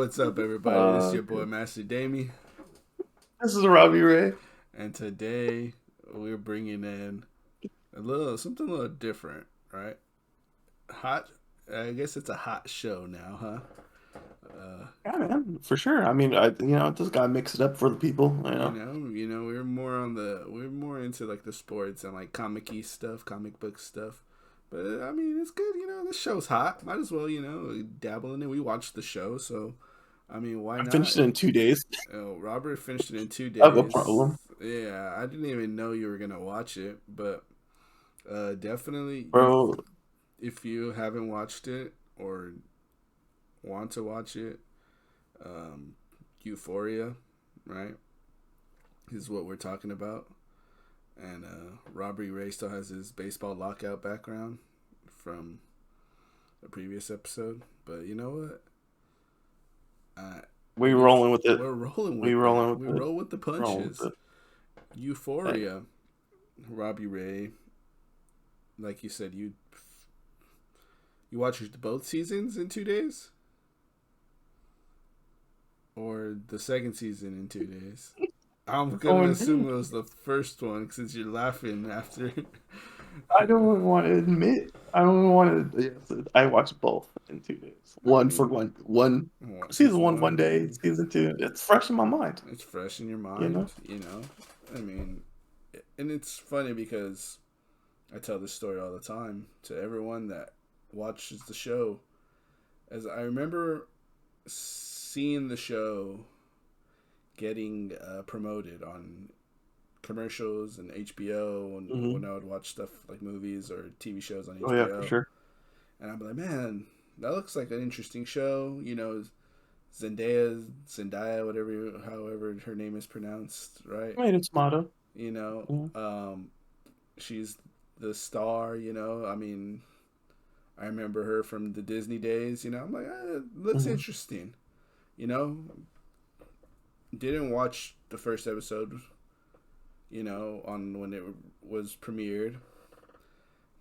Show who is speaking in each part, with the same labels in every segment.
Speaker 1: What's up, everybody? This is your boy
Speaker 2: Okay.
Speaker 1: Master Damie,
Speaker 2: This is Robbie Ray.
Speaker 1: and today we're bringing in something a little different, right? Hot. I guess it's a hot show now, huh? Uh,
Speaker 2: Yeah, man, for sure. I mean, just gotta mix it up for the people.
Speaker 1: we're more into like the sports and like comic-y stuff, comic book stuff. But I mean, it's good. This show's hot. Might as well, dabble in it. We watched the show, so I mean, why
Speaker 2: I
Speaker 1: not?
Speaker 2: finished it in 2 days.
Speaker 1: Oh, Robert finished it in two
Speaker 2: I have a
Speaker 1: days.
Speaker 2: problem,
Speaker 1: Yeah, I didn't even know you were gonna watch it, but definitely,
Speaker 2: bro.
Speaker 1: if you haven't watched it or want to watch it, um, Euphoria, right, is what we're talking about. And Robbie Ray still has his baseball lockout background from the previous episode, but you know what? Uh,
Speaker 2: We
Speaker 1: we
Speaker 2: rolling with it.
Speaker 1: we're rolling
Speaker 2: We
Speaker 1: with it.
Speaker 2: rolling
Speaker 1: We
Speaker 2: with it.
Speaker 1: roll with the
Speaker 2: Rolling
Speaker 1: punches.
Speaker 2: with it. Hey,
Speaker 1: Euphoria, Robbie Ray, like you said, you watched both seasons in 2 days, or the second season in 2 days. I'm gonna assume
Speaker 2: going.
Speaker 1: it was the first one since you're laughing after.
Speaker 2: I don't even want to admit. I don't even want to. Yes, I watched both in 2 days.
Speaker 1: I
Speaker 2: One for
Speaker 1: mean,
Speaker 2: one. Season
Speaker 1: season
Speaker 2: one,
Speaker 1: one,
Speaker 2: 1 day. Season two. It's fresh in my mind.
Speaker 1: it's fresh in your
Speaker 2: You
Speaker 1: mind,
Speaker 2: know.
Speaker 1: I mean, and it's funny because I tell this story all the time to everyone that watches the show. As I remember seeing the show getting promoted on commercials and HBO, and when
Speaker 2: Hmm.
Speaker 1: I would watch stuff like movies or TV shows on
Speaker 2: Oh yeah, for
Speaker 1: HBO,
Speaker 2: sure.
Speaker 1: and I'd be like, man, that looks like an interesting show. Zendaya, whatever, however her name is pronounced, right?
Speaker 2: Made its motto.
Speaker 1: You know,
Speaker 2: Yeah.
Speaker 1: um, she's the star. I mean, I remember her from the Disney days. I'm like, it looks
Speaker 2: Hmm.
Speaker 1: interesting. You know, didn't watch the first episode. On when it was premiered,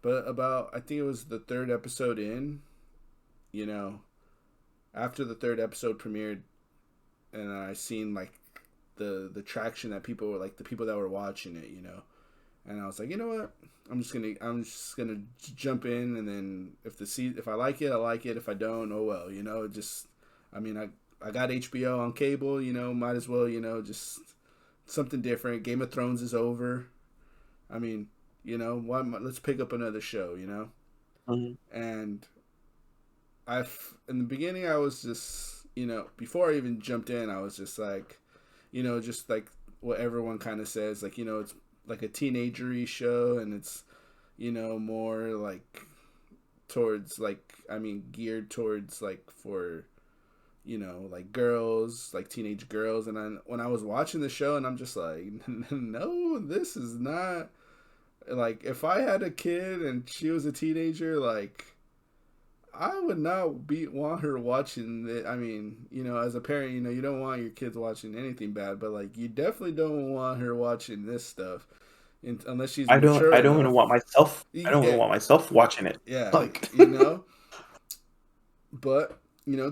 Speaker 1: but about I think it was the third episode in. You know, after the third episode premiered, and I seen like the traction that people were like the people that were watching it. And I was like, you know what? I'm just gonna jump in, and then if I like it, I like it. If I don't, oh well. Just I mean, I got HBO on cable. Might as well. Just something different. Game of Thrones is over. I mean, let's pick up another show.
Speaker 2: Hmm.
Speaker 1: And in the beginning I was just before I even jumped in, I was just like, just like what everyone kind of says, like it's like a teenagery show, and it's more like towards like I mean geared towards like for like girls, like teenage girls. And when I was watching the show, and I'm just like, no, this is not like if I had a kid and she was a teenager, like I would not want her watching it. I mean, as a parent, you don't want your kids watching anything bad, but like you definitely don't want her watching this stuff unless she's
Speaker 2: I don't.
Speaker 1: mature
Speaker 2: I don't even
Speaker 1: enough.
Speaker 2: want myself. I don't even
Speaker 1: Yeah,
Speaker 2: want myself watching it.
Speaker 1: yeah,
Speaker 2: Like.
Speaker 1: But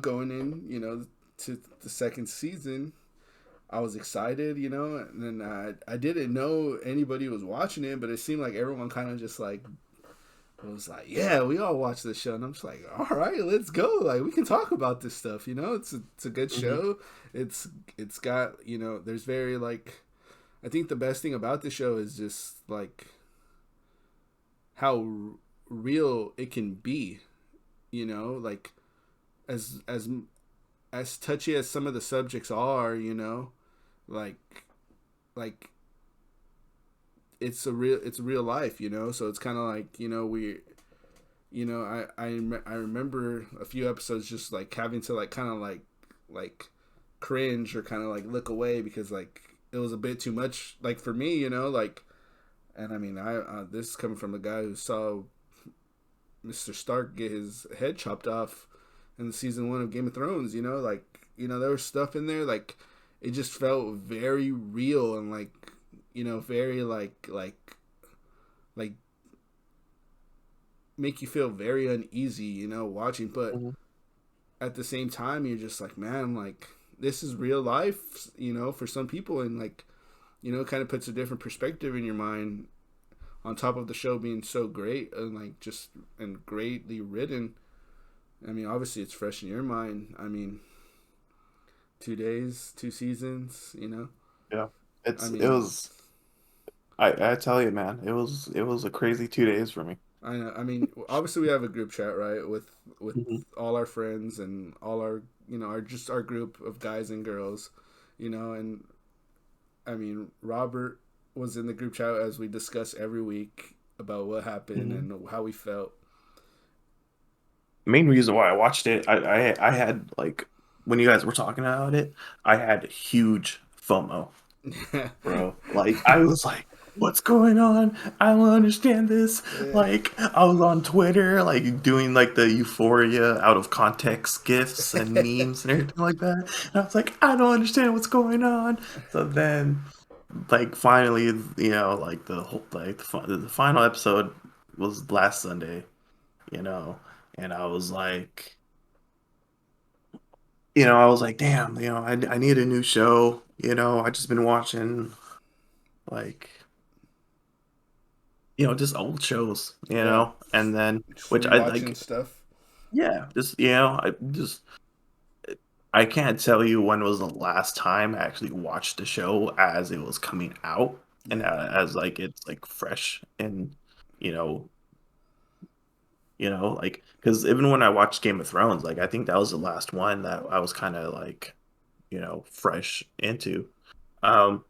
Speaker 1: going in, to the second season, I was excited, and then I didn't know anybody was watching it, but it seemed like everyone kind of just like was like, yeah, we all watch this show, and I'm just like, all right, let's go. Like we can talk about this stuff, It's a good
Speaker 2: Hmm.
Speaker 1: show. It's got there's very like I think the best thing about the show is just like how real it can be, like as as touchy as some of the subjects are, like like it's real life, So it's kind of like I remember a few episodes just like having to like kind of like cringe or kind of like look away because like it was a bit too much like for me, like. And I mean, I this is coming from a guy who saw Mr. Stark get his head chopped off in the season one of Game of Thrones. Like there was stuff in there like it just felt very real and like very like make you feel very uneasy watching. But
Speaker 2: Hmm.
Speaker 1: at the same time, you're just like, man, like this is real life, for some people, and like, it kind of puts a different perspective in your mind. On top of the show being so great and like just and greatly written, I mean, obviously it's fresh in your mind. I mean, 2 days, 2 seasons.
Speaker 2: Yeah,
Speaker 1: I
Speaker 2: it
Speaker 1: mean,
Speaker 2: was. I tell you, man, it was a crazy 2 days for me.
Speaker 1: I know. I mean, obviously we have a group chat, right, with
Speaker 2: Hmm.
Speaker 1: all our friends and all our our group of guys and girls, and I mean Robert was in the group chat as we discuss every week about what happened
Speaker 2: Hmm.
Speaker 1: and how we felt.
Speaker 2: Main reason why I watched it, I had like when you guys were talking about it, I had huge FOMO, bro. Like I was like, what's going on? I don't understand this.
Speaker 1: Yeah.
Speaker 2: Like I was on Twitter, like doing like the Euphoria out of context gifs and memes and everything like that. And I was like, I don't understand what's going on. So then, like finally, like the whole like the final episode was last Sunday, you know, and I was like, damn, I need a new show. I just been watching like just old shows,
Speaker 1: Yeah.
Speaker 2: and then
Speaker 1: Just
Speaker 2: which I
Speaker 1: rewatching
Speaker 2: like,
Speaker 1: stuff.
Speaker 2: yeah, just I can't tell you when was the last time I actually watched the show as it was coming out and
Speaker 1: Yeah.
Speaker 2: as like it's like fresh and you know like because even when I watched Game of Thrones, like I think that was the last one that I was kind of like fresh into. Um,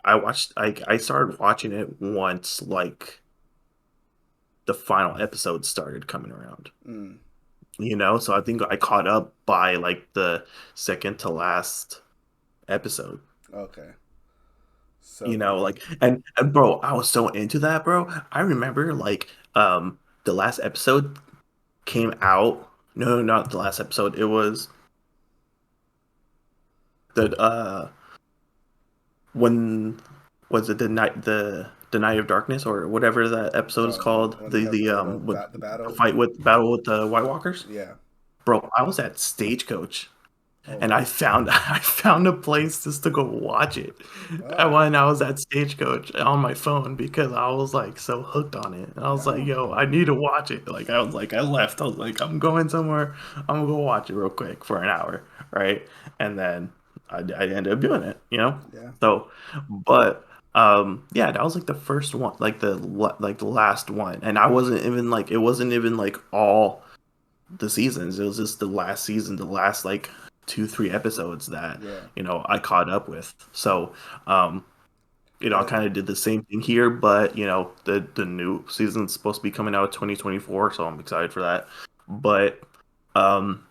Speaker 2: I started watching it once like the final episode started coming around.
Speaker 1: Mm,
Speaker 2: So I think I caught up by like the second to last episode.
Speaker 1: okay. So then,
Speaker 2: Like and bro, I was so into that, bro. I remember like the last episode came out. No, not the last episode. It was the when was it the Night of Darkness or whatever that episode is called?
Speaker 1: when they
Speaker 2: The
Speaker 1: have
Speaker 2: the with
Speaker 1: the
Speaker 2: the
Speaker 1: battle.
Speaker 2: fight with battle with the White Walkers?
Speaker 1: Yeah.
Speaker 2: Bro, I was at Stagecoach
Speaker 1: Oh
Speaker 2: and
Speaker 1: wow.
Speaker 2: I found a place just to go watch it.
Speaker 1: Oh.
Speaker 2: When I was at Stagecoach on my phone because I was like so hooked on it. And I was like,
Speaker 1: Oh.
Speaker 2: yo, I need to watch it. Like I was like I left. I was like, I'm going somewhere. I'm gonna go watch it real quick for an hour, right? And then I ended up doing it.
Speaker 1: Yeah.
Speaker 2: So, but yeah, that was like the first one, like the last one. And I wasn't even like it wasn't even like all the seasons. It was just the last season, the last like 2, 3 episodes that
Speaker 1: Yeah.
Speaker 2: I caught up with. So, um, I
Speaker 1: Yeah.
Speaker 2: kind of did the same thing here, but the new season's supposed to be coming out 2024, so I'm excited for that. But um,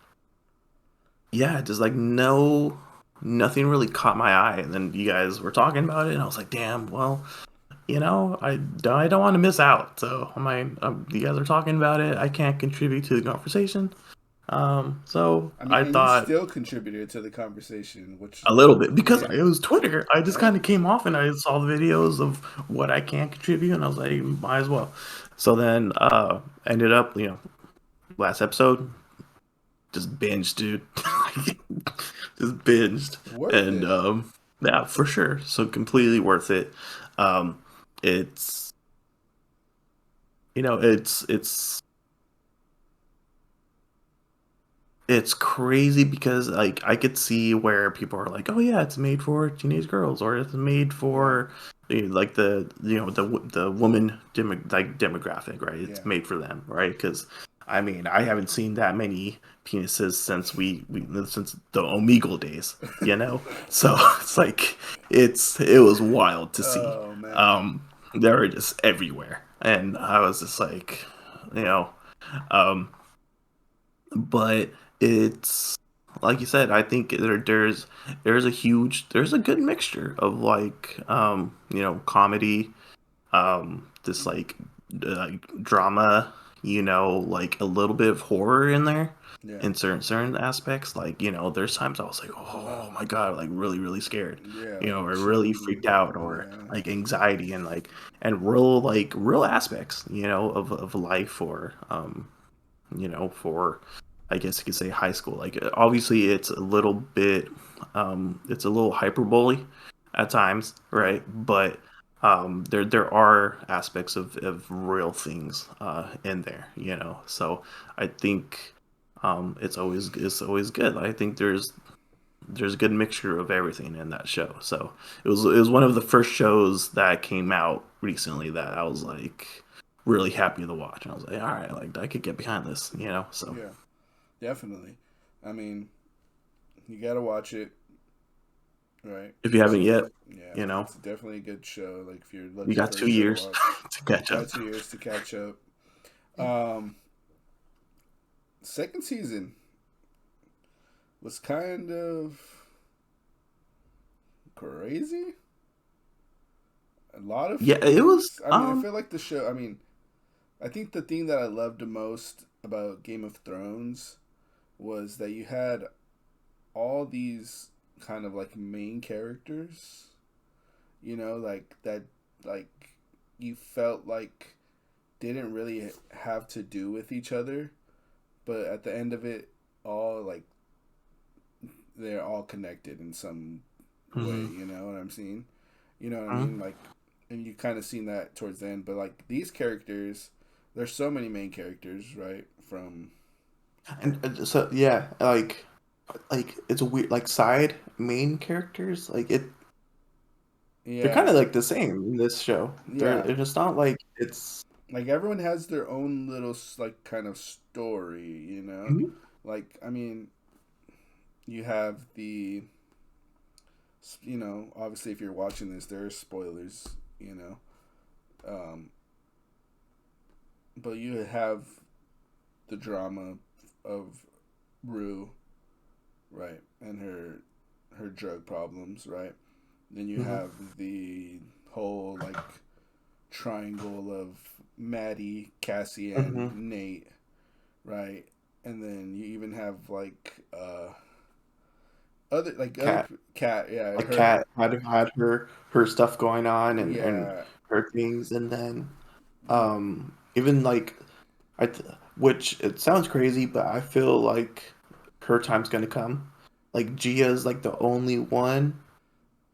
Speaker 2: yeah, just like nothing really caught my eye, and then you guys were talking about it, and I was like, damn, well. I don't want to miss out. So, you guys are talking about it. I can't contribute to the conversation. So
Speaker 1: I mean,
Speaker 2: I
Speaker 1: and you
Speaker 2: thought
Speaker 1: still contributed to the conversation, which
Speaker 2: a little bit because
Speaker 1: yeah,
Speaker 2: it was Twitter. I just
Speaker 1: yeah,
Speaker 2: kind of came off and I saw the videos of what I can contribute, and I was like, might as well. So then, ended up, last episode, just binged, dude, just binged,
Speaker 1: worth
Speaker 2: and
Speaker 1: it.
Speaker 2: yeah, for sure. So completely worth it. Um, it's it's crazy because like I could see where people are like, oh yeah, it's made for teenage girls, or it's made
Speaker 1: Yeah.
Speaker 2: for like the woman demographic, right? It's
Speaker 1: Yeah.
Speaker 2: made for them, right? Because I mean, I haven't seen that many penises since since the Omegle days, So it's like it was wild to see.
Speaker 1: Oh man.
Speaker 2: Um, they were just everywhere, and I was just like, you know, um but it's like you said. I think there's a good mixture of like comedy, this like drama, like a little bit of horror in there
Speaker 1: Yeah.
Speaker 2: in certain aspects. Like there's times I was like, oh my god, like really really scared,
Speaker 1: Yeah. Like
Speaker 2: or really
Speaker 1: chilly.
Speaker 2: freaked out, or
Speaker 1: Yeah.
Speaker 2: like anxiety and real aspects of life, or for I guess you could say high school. Like obviously it's a little bit it's a little hyperbole at times, right? But there are aspects of real things in there, you know. So I think it's always good. I think there's a good mixture of everything in that show. So it was one of the first shows that came out recently that I was like really happy to watch. And I was like, all right, like I could get behind this, you know. So
Speaker 1: Yeah, definitely. I mean, you gotta watch it, right?
Speaker 2: if you haven't yet,
Speaker 1: Yeah,
Speaker 2: you know,
Speaker 1: it's definitely a good show. Like if you're
Speaker 2: you
Speaker 1: looking
Speaker 2: got
Speaker 1: for a
Speaker 2: two
Speaker 1: show to
Speaker 2: years
Speaker 1: watch,
Speaker 2: to catch up.
Speaker 1: got 2 years to catch up. Um, Second season was kind of crazy. A lot of
Speaker 2: Yeah, it was.
Speaker 1: things. I mean, I feel like the show. I mean, I think the thing that I loved the most about Game of Thrones was that you had all these kind of like main characters, like that, like you felt like didn't really have to do with each other, but at the end of it, all like they're all connected in some way.
Speaker 2: Mhm,
Speaker 1: You know what I'm saying? You know what I mean?
Speaker 2: mhm.
Speaker 1: Like, and you kind of seen that towards the end. But like these characters, there's so many main characters, right? From
Speaker 2: And so yeah, like it's a weird like side main characters. Like they're kind of
Speaker 1: yeah,
Speaker 2: like the same in this show.
Speaker 1: yeah.
Speaker 2: It's just not like it's.
Speaker 1: Like everyone has their own little like kind of story, you know.
Speaker 2: Mhm,
Speaker 1: Like I mean, you have obviously if you're watching this, there are spoilers, you know. Um, but you have the drama of Rue, right, and her drug problems, right. Then you
Speaker 2: mhm,
Speaker 1: have the whole like triangle of Maddie, Cassie, and
Speaker 2: mhm.
Speaker 1: Nate, right, and then you even have like other
Speaker 2: Cat.
Speaker 1: cat, yeah,
Speaker 2: Like
Speaker 1: her,
Speaker 2: Kat had her stuff going on and
Speaker 1: yeah,
Speaker 2: her things, and then even like which it sounds crazy, but I feel like her time's gonna come. Like Gia's like the only one,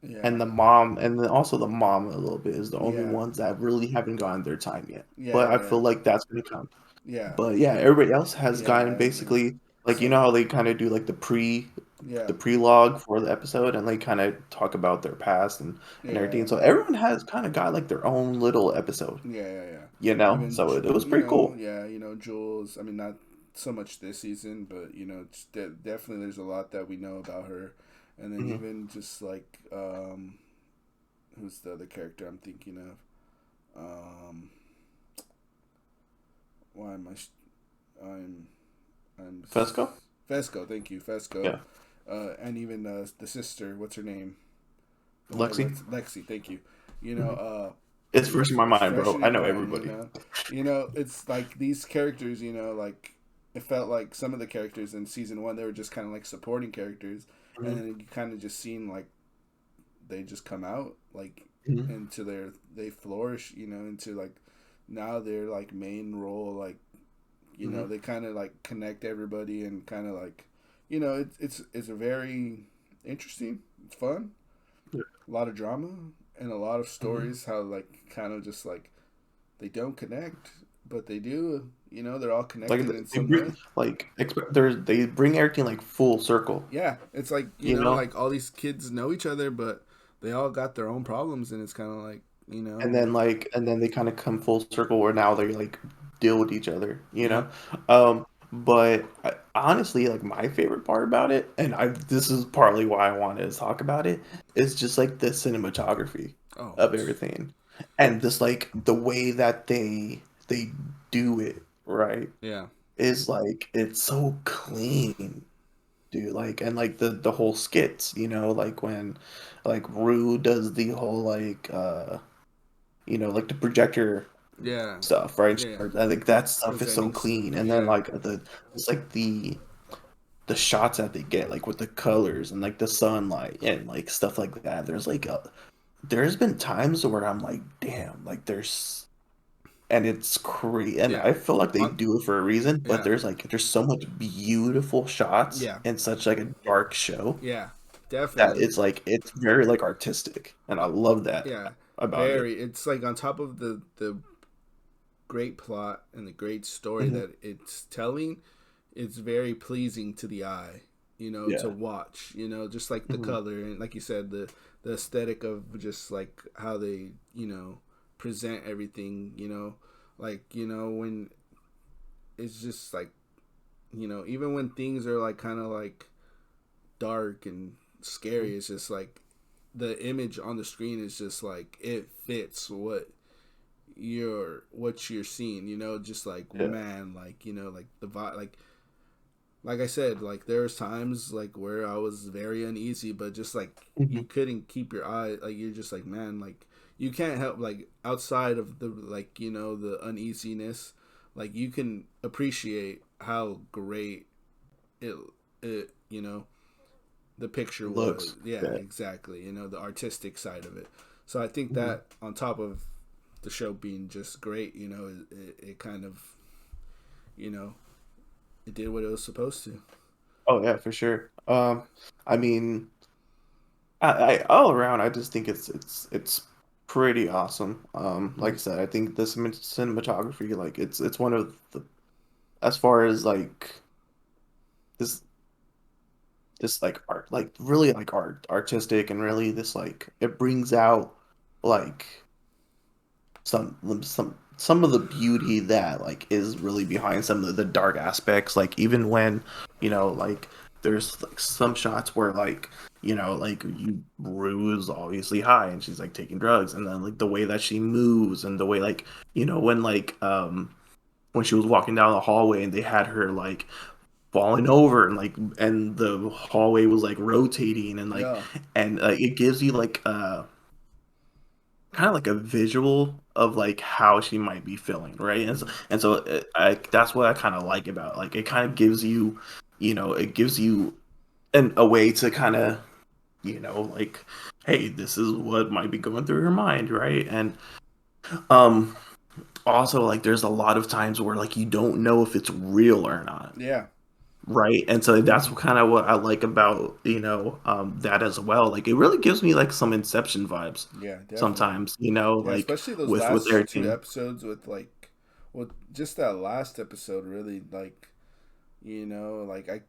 Speaker 1: yeah,
Speaker 2: and the mom, and then also the mom a little bit is the only
Speaker 1: yeah,
Speaker 2: ones that really haven't gotten their time yet.
Speaker 1: yeah,
Speaker 2: But I
Speaker 1: yeah,
Speaker 2: feel like that's gonna come.
Speaker 1: yeah,
Speaker 2: But yeah, everybody else has gotten
Speaker 1: yeah, yeah.
Speaker 2: basically like you know
Speaker 1: Some,
Speaker 2: how they kind of do like
Speaker 1: yeah,
Speaker 2: the prelogue for the episode and they kind of talk about their past and everything.
Speaker 1: yeah,
Speaker 2: So everyone has kind of got like their own little episode,
Speaker 1: yeah, yeah, yeah.
Speaker 2: you know?
Speaker 1: Even
Speaker 2: So it was pretty cool.
Speaker 1: yeah, Jules. I mean, not so much this season, but definitely there's a lot that we know about her, and then
Speaker 2: Hmm.
Speaker 1: even just like who's the other character I'm thinking of? Why am I? I'm
Speaker 2: Fesco?
Speaker 1: Fesco. Thank you, Fesco.
Speaker 2: Yeah.
Speaker 1: And even the sister. What's her name? The one that
Speaker 2: Lexi?
Speaker 1: lets Lexi. Thank you.
Speaker 2: Hmm. It's first in my
Speaker 1: It's
Speaker 2: mind,
Speaker 1: fresh
Speaker 2: bro.
Speaker 1: in
Speaker 2: I
Speaker 1: your
Speaker 2: know
Speaker 1: mind.
Speaker 2: everybody.
Speaker 1: It's like these characters. Like it felt like some of the characters in season one they were just kind of like supporting characters, and
Speaker 2: Hmm.
Speaker 1: then you kind of just seen like they just come out like
Speaker 2: Hmm.
Speaker 1: into they flourish. Into like now they're like main role like
Speaker 2: Hmm.
Speaker 1: they kind of like connect everybody and kind of like it's a very interesting, it's fun,
Speaker 2: Yeah.
Speaker 1: a lot of drama and a lot of
Speaker 2: Hmm.
Speaker 1: stories how like kind of just like they don't connect but they do, they're all
Speaker 2: Like
Speaker 1: connected in
Speaker 2: they
Speaker 1: some way.
Speaker 2: bring they bring everything like full circle,
Speaker 1: Yeah, it's like
Speaker 2: you know?
Speaker 1: like all these kids know each other but they all got their own problems and it's kind of like like
Speaker 2: And then they kind of come full circle where now they like deal with each other, you
Speaker 1: yeah.
Speaker 2: know. But honestly, like my favorite part about it, and I this is partly why I wanted to talk about it, is just like the cinematography
Speaker 1: Oh,
Speaker 2: of everything, and just like the way that they do it, right?
Speaker 1: yeah,
Speaker 2: Is like it's so clean, dude. Like and like the whole skits, you know, like when like Rue does the whole like like the projector
Speaker 1: yeah,
Speaker 2: stuff, right?
Speaker 1: yeah,
Speaker 2: I think that stuff is so
Speaker 1: presenting
Speaker 2: clean, and then
Speaker 1: yeah,
Speaker 2: like it's like the shots that they get, like with the colors and like the sunlight and like stuff like that. There's been times where I'm like, damn, like and it's crazy. And
Speaker 1: Yeah.
Speaker 2: I feel like they
Speaker 1: On
Speaker 2: do it for a reason, but
Speaker 1: yeah.
Speaker 2: there's so much beautiful shots
Speaker 1: Yeah.
Speaker 2: in such like a dark show
Speaker 1: Yeah.
Speaker 2: that
Speaker 1: Definitely.
Speaker 2: it's very like artistic, and I
Speaker 1: Uh,
Speaker 2: love that
Speaker 1: yeah.
Speaker 2: about it.
Speaker 1: Very. It's like on top of the great plot and the great story
Speaker 2: Hmm.
Speaker 1: that it's telling, it's very pleasing to the eye, to
Speaker 2: Yeah.
Speaker 1: watch, just like the
Speaker 2: Hmm.
Speaker 1: color and like you said, the aesthetic of just like how they, present everything, like, when it's just like, even when things are like kind of like dark and scary, it's just like the image on the screen is just like it fits what you're seeing, just like
Speaker 2: Yeah.
Speaker 1: man, like like the vibe, like I said, like there was times like where I was very uneasy, but just like you
Speaker 2: Hmm.
Speaker 1: couldn't keep your eye, like you're just like man, like you can't help like outside of the like the uneasiness, like you can appreciate how great it it the picture was.
Speaker 2: Looks.
Speaker 1: Yeah,
Speaker 2: Yeah.
Speaker 1: exactly. The artistic side of it. So I think
Speaker 2: Hmm.
Speaker 1: that on top of the show being just great, it kind of, you know, it did what it was supposed to.
Speaker 2: Oh yeah, for sure. I mean, I all around, I just think it's pretty awesome.
Speaker 1: Hmm.
Speaker 2: Like I said, I think the cinematography, like it's one of the, as far as like this this like art, like really like artistic, and really this like it brings out like some of the beauty that like is really behind some of the dark aspects. Like even when, like there's like some shots where like, like you Rue's obviously high and she's like taking drugs, and then like the way that she moves, and the way like, when she was walking down the hallway and they had her like falling over, and like, and the hallway was like rotating, and like,
Speaker 1: Yeah.
Speaker 2: and it gives you like kind of like a visual of like how she might be feeling, right?
Speaker 1: Hmm.
Speaker 2: And so that's what I kind of like about, like, it kind of gives you, it gives you a way to kind of, like, hey, this is what might be going through her mind, right? And um also, like, there's a lot of times where like you don't know if it's real or not,
Speaker 1: Yeah.
Speaker 2: right? And so that's kind of what I like about, that as well. Like, it really gives me like some Inception vibes
Speaker 1: Yeah. Definitely.
Speaker 2: sometimes,
Speaker 1: Yeah.
Speaker 2: like
Speaker 1: Especially those
Speaker 2: with
Speaker 1: last two
Speaker 2: everything.
Speaker 1: episodes with like, well, just that last episode really like, like I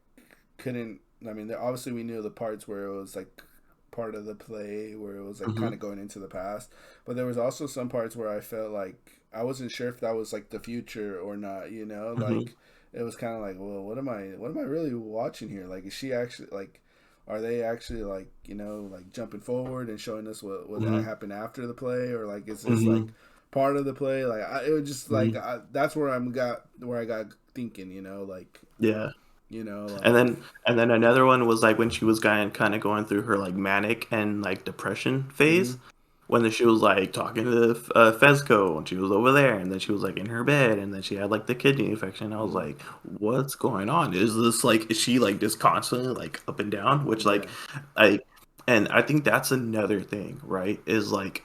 Speaker 1: couldn't. I mean, obviously we knew the parts where it was like part of the play where it was like kind
Speaker 2: Hmm.
Speaker 1: of going into the past, but there was also some parts where I felt like I wasn't sure if that was like the future or not.
Speaker 2: Hmm.
Speaker 1: Like it was kind of like, well, what am I really watching here? Like, is she actually like? Are they actually like like jumping forward and showing us what that
Speaker 2: Hmm.
Speaker 1: happened after the play, or like is this like
Speaker 2: Hmm.
Speaker 1: part of the play? Like it was just like
Speaker 2: Hmm.
Speaker 1: that's where I got thinking, like
Speaker 2: Yeah. And
Speaker 1: like
Speaker 2: then another one was like when she was kind of going through her like manic and like depression phase,
Speaker 1: mm-hmm,
Speaker 2: when she was like talking to Fezco, and she was over there, and then she was like in her bed, and then she had like the kidney infection. I was
Speaker 1: mm-hmm,
Speaker 2: like, what's going on? Is this like, is she like just constantly like up and down? Which like,
Speaker 1: yeah,
Speaker 2: I and I think that's another thing, right? Is like,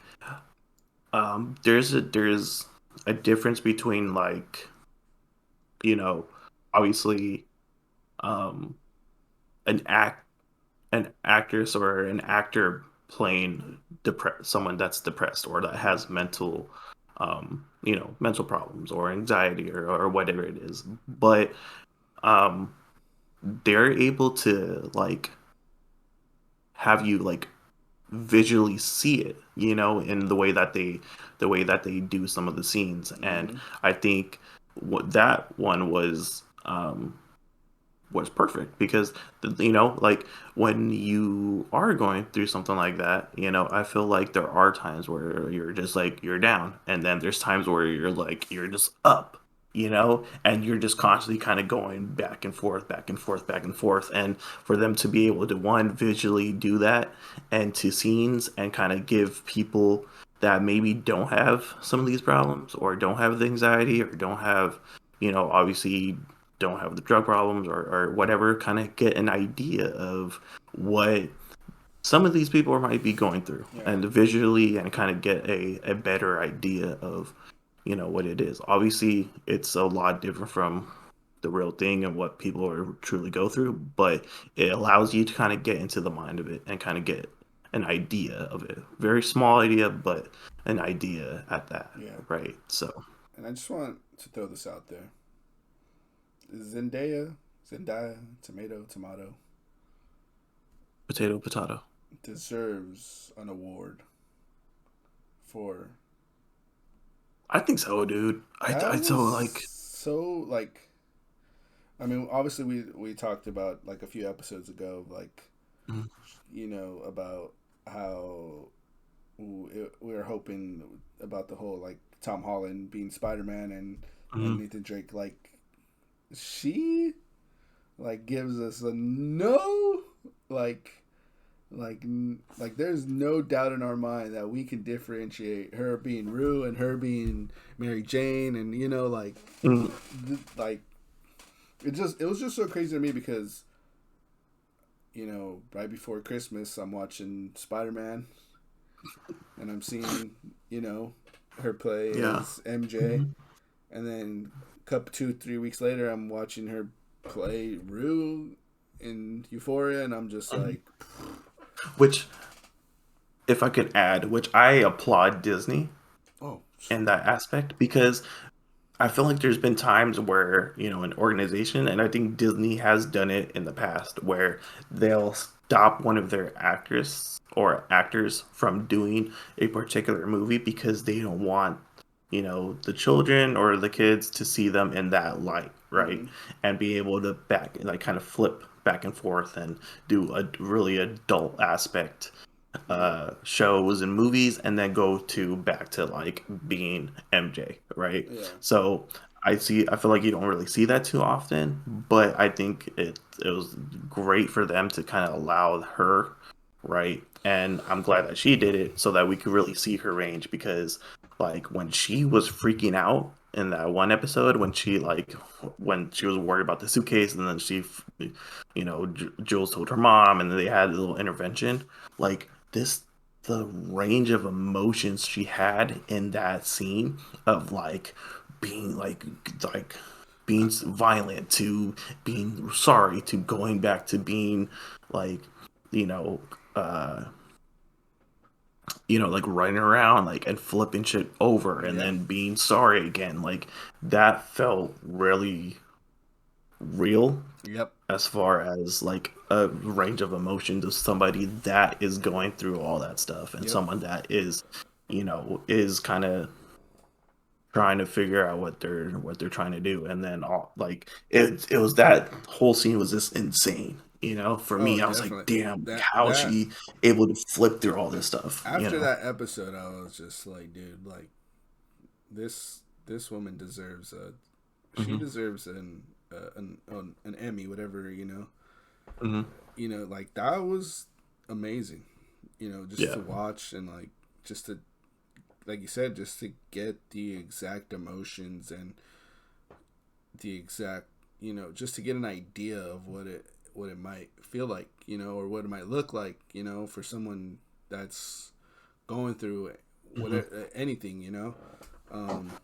Speaker 2: there's a difference between like, you know obviously, um an actress or an actor playing someone that's depressed, or that has mental problems or anxiety, or whatever it is, but um they're able to like have you like visually see it, in the way that they do some of the scenes. And
Speaker 1: mm-hmm,
Speaker 2: I think what that one was perfect, because like, when you are going through something like that, I feel like there are times where you're just like, you're down, and then there's times where you're just up, and you're just constantly kind of going back and forth, back and forth, back and forth. And for them to be able to, one, visually do that, and to scenes, and kind of give people that maybe don't have some of these problems, or don't have the anxiety, or don't have, obviously don't have the drug problems, or whatever, kind of get an idea of what some of these people might be going through,
Speaker 1: yeah,
Speaker 2: and visually, and kind of get a better idea of what it is. Obviously, it's a lot different from the real thing and what people are truly go through, but it allows you to kind of get into the mind of it and kind of get an idea of it. Very small idea, but an idea at that,
Speaker 1: Yeah.
Speaker 2: right? So,
Speaker 1: And I just want to throw this out there. Zendaya, tomato,
Speaker 2: potato, potato.
Speaker 1: deserves an award for
Speaker 2: I think so, dude.
Speaker 1: that
Speaker 2: I so
Speaker 1: was
Speaker 2: like,
Speaker 1: so like. I mean, obviously we talked about like a few episodes ago, like
Speaker 2: mm,
Speaker 1: about how we were hoping about the whole like Tom Holland being Spider Man and
Speaker 2: mm,
Speaker 1: Nathan Drake. Like she like gives us a no, like like there's no doubt in our mind that we can differentiate her being Rue and her being Mary Jane, and
Speaker 2: mm,
Speaker 1: like it was just so crazy to me because right before Christmas I'm watching Spider Man and I'm seeing her play
Speaker 2: yeah.
Speaker 1: as MJ,
Speaker 2: Mhm.
Speaker 1: and then couple 2-3 weeks later I'm watching her play Rue in Euphoria, and I'm just
Speaker 2: Mhm.
Speaker 1: like,
Speaker 2: Which, if I could add, which I applaud Disney
Speaker 1: oh,
Speaker 2: in that aspect because I feel like there's been times where, an organization, and I think Disney has done it in the past, where they'll stop one of their actors or actors from doing a particular movie because they don't want, the children or the kids to see them in that light, right?
Speaker 1: mm-hmm.
Speaker 2: And be able to like kind of flip back and forth and do a really adult aspect
Speaker 1: Yeah,
Speaker 2: shows and movies and then go to back to like being MJ, right?
Speaker 1: yeah,
Speaker 2: So I feel like you don't really see that too often, but I think it was great for them to kind of allow her, right? And I'm glad that she did it so that we could really see her range because like when she was freaking out in that one episode when she was worried about the suitcase and then Jules told her mom and then they had a little intervention like the range of emotions she had in that scene of being like being violent to being sorry to going back to being like you know uh like running around like and flipping shit over and
Speaker 1: yeah,
Speaker 2: then being sorry again like that felt really real
Speaker 1: yep,
Speaker 2: as far as like a range of emotions of somebody that is going through all that stuff and
Speaker 1: yep.
Speaker 2: someone that is kind of trying to figure out what they're trying to do and then all like it was that whole scene was just insane for
Speaker 1: Oh,
Speaker 2: me I was like
Speaker 1: definitely.
Speaker 2: damn like how is
Speaker 1: That
Speaker 2: she able to flip through all this stuff
Speaker 1: after that episode, I was just like, dude, like this woman deserves she
Speaker 2: hmm
Speaker 1: deserves an Emmy, whatever,
Speaker 2: hmm
Speaker 1: like that was amazing, just
Speaker 2: yeah
Speaker 1: to watch and like just to like you said, just to get the exact emotions and the exact, just to get an idea of what it might feel like, or what it might look like, for someone that's going through what
Speaker 2: hmm
Speaker 1: anything, Um,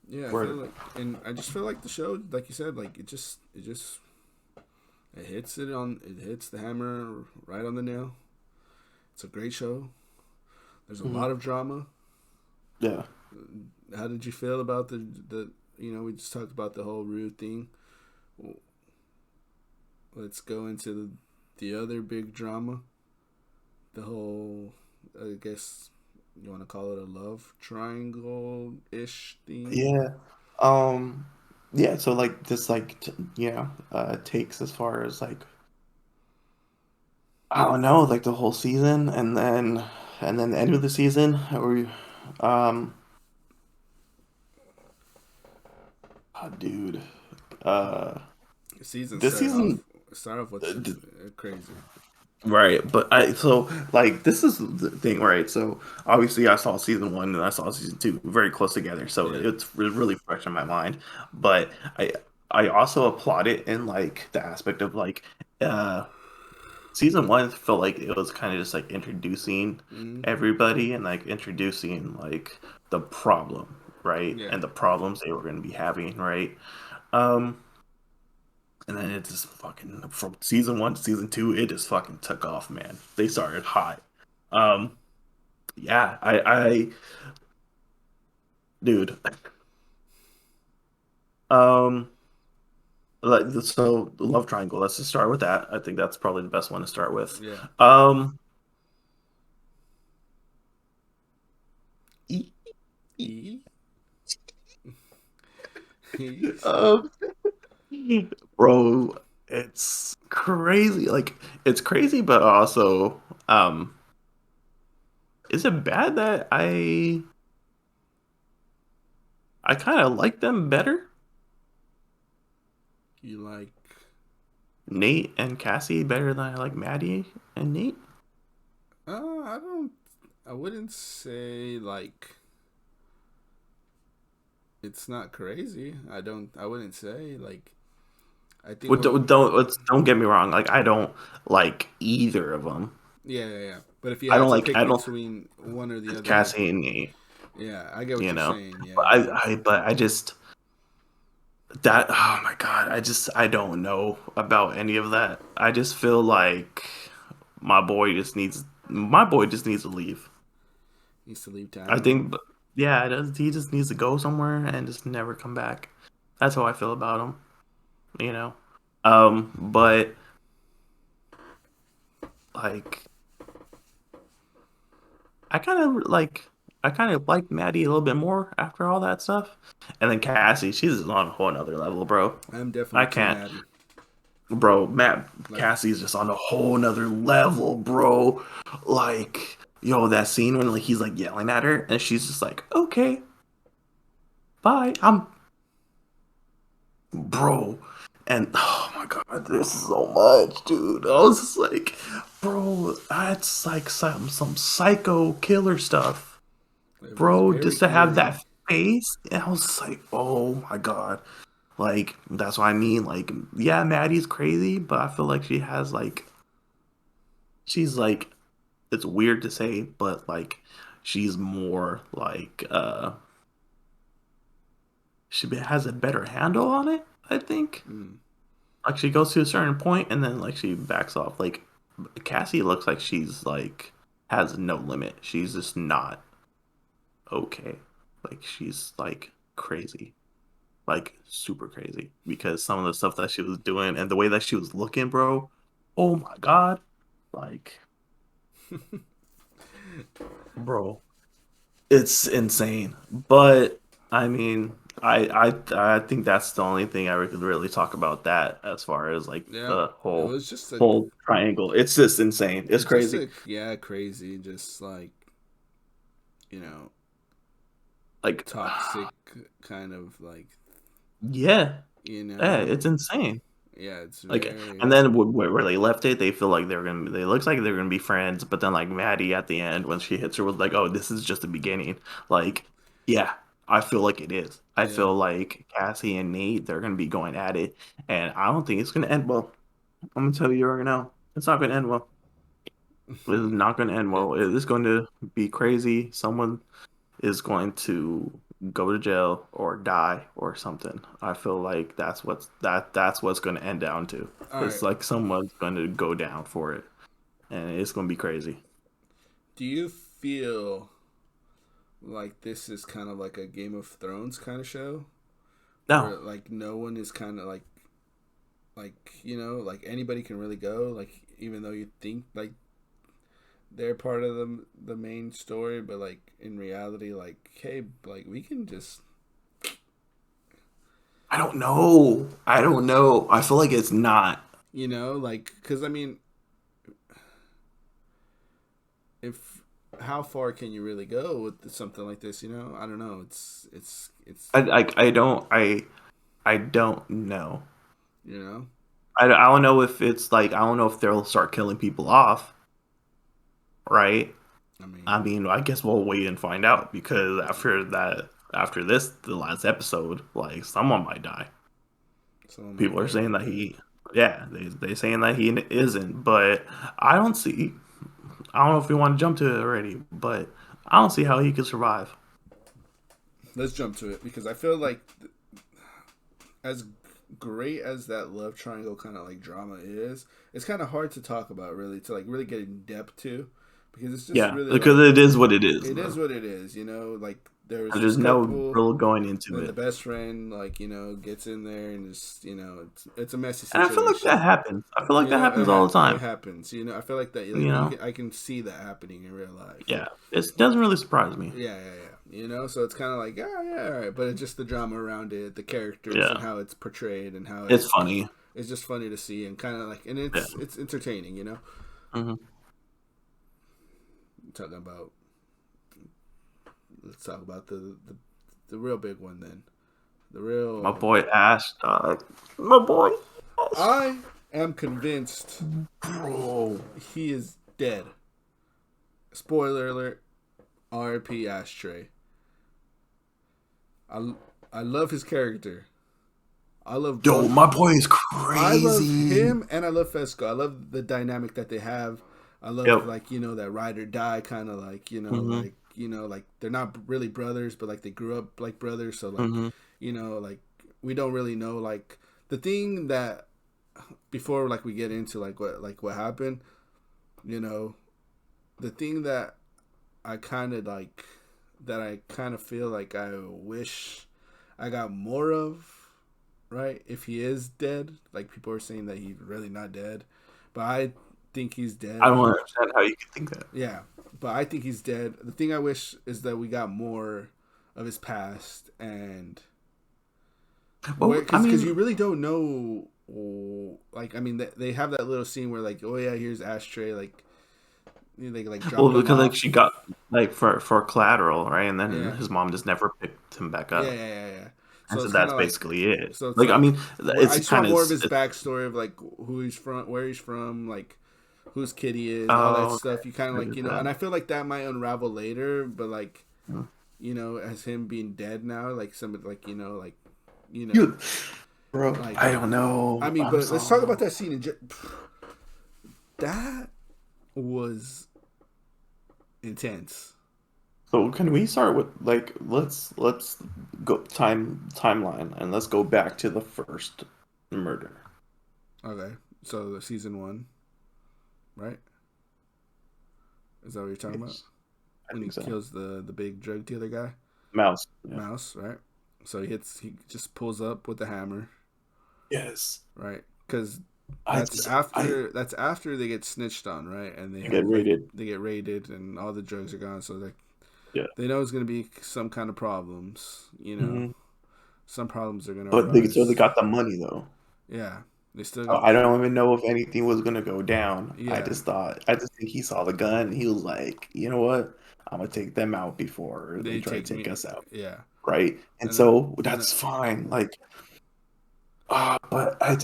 Speaker 1: yeah, I feel
Speaker 2: word
Speaker 1: like, and I just feel like the show, like you said, like it just it hits the hammer right on the nail. It's a great show. There's a
Speaker 2: hmm
Speaker 1: lot of drama.
Speaker 2: yeah
Speaker 1: How did you feel about the we just talked about the whole Rue thing. Let's go into the other big drama. The whole, I guess you want to call it a love triangle ish thing.
Speaker 2: yeah um yeah so like this like takes as far as like I don't know, like the whole season, and then the end of the season, or um, dude, uh,
Speaker 1: The season
Speaker 2: this season,
Speaker 1: start off with just crazy.
Speaker 2: right? But I so like this is the thing, right? So obviously, I saw season one and I saw season two very close together, so
Speaker 1: Yeah.
Speaker 2: it's really fresh in my mind. But I also applaud it in like the aspect of like uh season one felt like it was kind of just like introducing
Speaker 1: Mm-hmm.
Speaker 2: everybody and like introducing like the problem, right?
Speaker 1: Yeah.
Speaker 2: And the problems they were going to be having, right? Um, and then it just fucking from season 1 to season 2, it just fucking took off, man. They started hot. Um, yeah, dude. Um, so the love triangle. Let's just start with that. I think that's probably the best one to start with.
Speaker 1: Yeah.
Speaker 2: Um, e- e-
Speaker 1: E. E.
Speaker 2: um, bro, it's crazy. Like it's crazy, but also, is it bad that I kind of like them better?
Speaker 1: You like?
Speaker 2: Nate and Cassie better than I like Maddie and Nate.
Speaker 1: I don't. I wouldn't say like it's not crazy. I don't. I wouldn't say like. I think
Speaker 2: Well,
Speaker 1: what.
Speaker 2: don't get me wrong. Like I don't like either of them.
Speaker 1: Yeah, yeah, yeah. But if you
Speaker 2: I
Speaker 1: had
Speaker 2: don't
Speaker 1: to
Speaker 2: like
Speaker 1: pick between one or the other,
Speaker 2: Cassie and Nate.
Speaker 1: yeah, I get what
Speaker 2: You
Speaker 1: you're
Speaker 2: know,
Speaker 1: saying.
Speaker 2: but
Speaker 1: Yeah, yeah.
Speaker 2: I just that oh my god, I don't know about any of that. I just feel like my boy just needs to leave.
Speaker 1: Needs to leave
Speaker 2: I
Speaker 1: town.
Speaker 2: think, yeah, he just needs to go somewhere and just never come back. That's how I feel about him. You know, but like I kind of like I kind of like Maddie a little bit more after all that stuff, and then Cassie, she's on a whole another level, bro.
Speaker 1: I'm
Speaker 2: I
Speaker 1: definitely Team
Speaker 2: can't.
Speaker 1: Maddie.
Speaker 2: Bro, Matt
Speaker 1: Like,
Speaker 2: Cassie's just on a whole nother level, bro. Like, yo, that scene when like he's like yelling at her and she's just like, okay, bye. I'm bro. And oh my god, there's so much, dude. I was just like, bro, that's like some psycho killer stuff.
Speaker 1: it was
Speaker 2: Bro,
Speaker 1: very
Speaker 2: just to have
Speaker 1: eerie.
Speaker 2: that face. And I was just like, oh my god. Like, that's what I mean. Like, yeah, Maddie's crazy, but I feel like she's like it's weird to say, but like she's more like she has a better handle on it, I think.
Speaker 1: Mm.
Speaker 2: Like she goes to a certain point and then like she backs off. Like Cassie looks like she's like has no limit. She's just not okay. Like she's like crazy. Like super crazy. Because some of the stuff that she was doing and the way that she was looking, bro. Oh my god. Like, bro. It's insane. But I mean, I think that's the only thing I could really talk about that as far as like
Speaker 1: Yeah,
Speaker 2: the
Speaker 1: it was just a,
Speaker 2: whole triangle. It's just insane. It's
Speaker 1: just
Speaker 2: crazy.
Speaker 1: a, yeah, crazy. Just like you know,
Speaker 2: Like
Speaker 1: toxic kind of like
Speaker 2: yeah.
Speaker 1: you
Speaker 2: Yeah,
Speaker 1: know.
Speaker 2: it's insane.
Speaker 1: Yeah, it's
Speaker 2: Like
Speaker 1: very.
Speaker 2: and then where they left it, they feel like they're gonna they looks like they're gonna be friends, but then like Maddie at the end when she hits her with like, oh, this is just the beginning. Like, yeah, I feel like it is. I
Speaker 1: Yeah.
Speaker 2: feel like Cassie and Nate they're gonna be going at it, and I don't think it's gonna end well. I'm gonna tell you right now, it's not gonna end well. It's not gonna end well.
Speaker 1: It's
Speaker 2: It's going to be crazy. Someone is going to go to jail or die or something. I feel like that's what's going to end down to.
Speaker 1: all right.
Speaker 2: It's like someone's going to go down for it, and it's going to be crazy.
Speaker 1: Do you feel like this is kind of like a Game of Thrones kind of show,
Speaker 2: No,
Speaker 1: where like no one is kind of like like anybody can really go, like even though you think like they're part of the main story, but like in reality, like hey, like we can just
Speaker 2: I don't know. I don't know. I feel like it's not.
Speaker 1: like because I mean if how far can you really go with something like this? I don't know. It's
Speaker 2: I don't know.
Speaker 1: you know.
Speaker 2: I don't know if it's like I don't know if they'll start killing people off, right?
Speaker 1: I
Speaker 2: I
Speaker 1: mean,
Speaker 2: mean, I guess we'll wait and find out because after this, the last episode, like someone might die.
Speaker 1: someone might
Speaker 2: People are
Speaker 1: die.
Speaker 2: saying that yeah, they saying that he isn't, but I don't see. I don't know if we want to jump to it already, but I don't see how he could survive.
Speaker 1: let's jump to it because I feel like as great as that love triangle kind of like drama is, it's kind of hard to talk about really to like really get in depth to because it's just
Speaker 2: Yeah,
Speaker 1: really
Speaker 2: because
Speaker 1: like
Speaker 2: it is what it is,
Speaker 1: it is
Speaker 2: bro.
Speaker 1: what it is, you know. Like there was
Speaker 2: And
Speaker 1: this
Speaker 2: there's no
Speaker 1: couple,
Speaker 2: real going into
Speaker 1: and the
Speaker 2: it.
Speaker 1: best friend like gets in there and just it's a messy
Speaker 2: And I feel like that
Speaker 1: situation.
Speaker 2: happens. I feel like that happens all the
Speaker 1: It
Speaker 2: time.
Speaker 1: happens. I feel like that
Speaker 2: You know?
Speaker 1: I can see that happening in real life.
Speaker 2: Yeah. It doesn't really surprise me.
Speaker 1: Yeah. So it's kind of like yeah, all right, but it's just the drama around it, the characters, and
Speaker 2: Yeah.
Speaker 1: how it's portrayed, and how
Speaker 2: It's funny.
Speaker 1: it's just funny to see, and kind of like, and
Speaker 2: Yeah.
Speaker 1: it's entertaining.
Speaker 2: Hmm.
Speaker 1: Talking about, let's talk about the real big one then. The
Speaker 2: My
Speaker 1: real.
Speaker 2: boy Ash, dog. My boy Ash.
Speaker 1: I am convinced
Speaker 2: Bro.
Speaker 1: he is dead. Spoiler alert. R.I.P. Ashtray. I I love his character. I love
Speaker 2: Yo,
Speaker 1: both.
Speaker 2: my boy is
Speaker 1: I love
Speaker 2: crazy.
Speaker 1: him and I love Fesco. I love the dynamic that they have. I love
Speaker 2: Yep.
Speaker 1: like that ride or die kind of like
Speaker 2: Hmm.
Speaker 1: like they're not really brothers, but like they grew up like brothers. So like
Speaker 2: Hmm.
Speaker 1: like we don't really know like the thing that before like we get into like what happened. You know, the thing that I kind of feel like I wish I got more of, right? If he is dead, like people are saying that he's really not dead, but I think he's
Speaker 2: I
Speaker 1: dead.
Speaker 2: don't understand how you could think that.
Speaker 1: Yeah, but I think he's dead. The thing I wish is that we got more of his past and where
Speaker 2: Well, I
Speaker 1: because
Speaker 2: mean,
Speaker 1: you really don't know. Like I mean, they have that little scene where like, oh yeah, here's Ashtray, like they like
Speaker 2: well,
Speaker 1: dropping him
Speaker 2: because like she
Speaker 1: off.
Speaker 2: got like for collateral, right? And then
Speaker 1: Yeah,
Speaker 2: his mom just never picked him back up.
Speaker 1: yeah.
Speaker 2: And
Speaker 1: So
Speaker 2: so
Speaker 1: it's kind
Speaker 2: that's
Speaker 1: of like,
Speaker 2: basically it.
Speaker 1: so it's
Speaker 2: Like, I
Speaker 1: like,
Speaker 2: mean,
Speaker 1: where I
Speaker 2: it's
Speaker 1: just want
Speaker 2: kind of
Speaker 1: more of his backstory of like who he's from, where he's from, like whose kid he is, all that
Speaker 2: oh, okay.
Speaker 1: stuff. You kind of
Speaker 2: I
Speaker 1: like,
Speaker 2: get that.
Speaker 1: and I feel like that might unravel later, but like,
Speaker 2: Mm.
Speaker 1: as him being dead now, like somebody like,
Speaker 2: You, bro,
Speaker 1: like,
Speaker 2: I don't
Speaker 1: I
Speaker 2: know.
Speaker 1: mean,
Speaker 2: I'm
Speaker 1: but let's talk about
Speaker 2: so.
Speaker 1: that scene. That was intense.
Speaker 2: So can we start with like let's go timeline and let's go back to the first murder.
Speaker 1: Okay, so the season one, right? Is that what you're talking about?
Speaker 2: Yes, I
Speaker 1: When he
Speaker 2: think so.
Speaker 1: kills the big drug dealer guy?
Speaker 2: Mouse. Yeah.
Speaker 1: Mouse, right? So he just pulls up with the hammer,
Speaker 2: Yes.
Speaker 1: right? Because
Speaker 2: I just I
Speaker 1: that's after they get snitched on, right? And they
Speaker 2: get
Speaker 1: have like
Speaker 2: rated.
Speaker 1: they get raided and all the drugs are gone. So like
Speaker 2: Yeah.
Speaker 1: they know it's gonna be some kind of problems.
Speaker 2: Hmm.
Speaker 1: Some problems are gonna
Speaker 2: But they
Speaker 1: arise.
Speaker 2: got the money though.
Speaker 1: Yeah, they still
Speaker 2: So
Speaker 1: got
Speaker 2: I don't even know if anything was gonna go down.
Speaker 1: yeah.
Speaker 2: I just think he saw the gun and he was like, you know what? I'm gonna take them out before they
Speaker 1: They
Speaker 2: try to
Speaker 1: take
Speaker 2: take
Speaker 1: me,
Speaker 2: us out,
Speaker 1: yeah,
Speaker 2: right? And
Speaker 1: and
Speaker 2: so
Speaker 1: and
Speaker 2: that's fine. Like,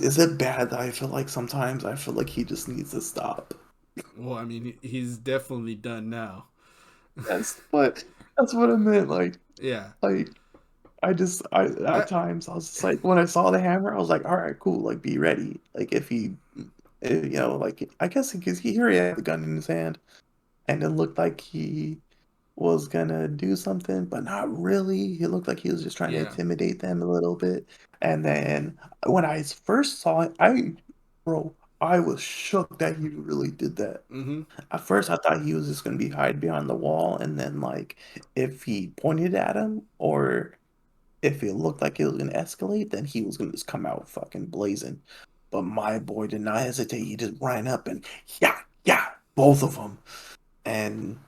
Speaker 2: is it bad that I feel like sometimes I feel like he just needs to stop?
Speaker 1: well, I mean, he's definitely done now.
Speaker 2: Yes, but that's what I meant.
Speaker 1: Yeah,
Speaker 2: Like I
Speaker 1: I
Speaker 2: at times I was just like when I saw the hammer, I was like, all right, cool. Like, be ready. Like if he, like I guess because he already had the gun in his hand, and it looked like he was gonna do something, but not really. He looked like he was just trying to
Speaker 1: yeah.
Speaker 2: intimidate them a little bit. And then when I first saw it, bro, I was shook that he really did that.
Speaker 1: Mm-hmm.
Speaker 2: At first, I thought he was just gonna be hide behind the wall, and then like if he pointed at him or if it looked like it was gonna escalate, then he was gonna just come out fucking blazing. But my boy did not hesitate. He just ran up and yeah, both of them. And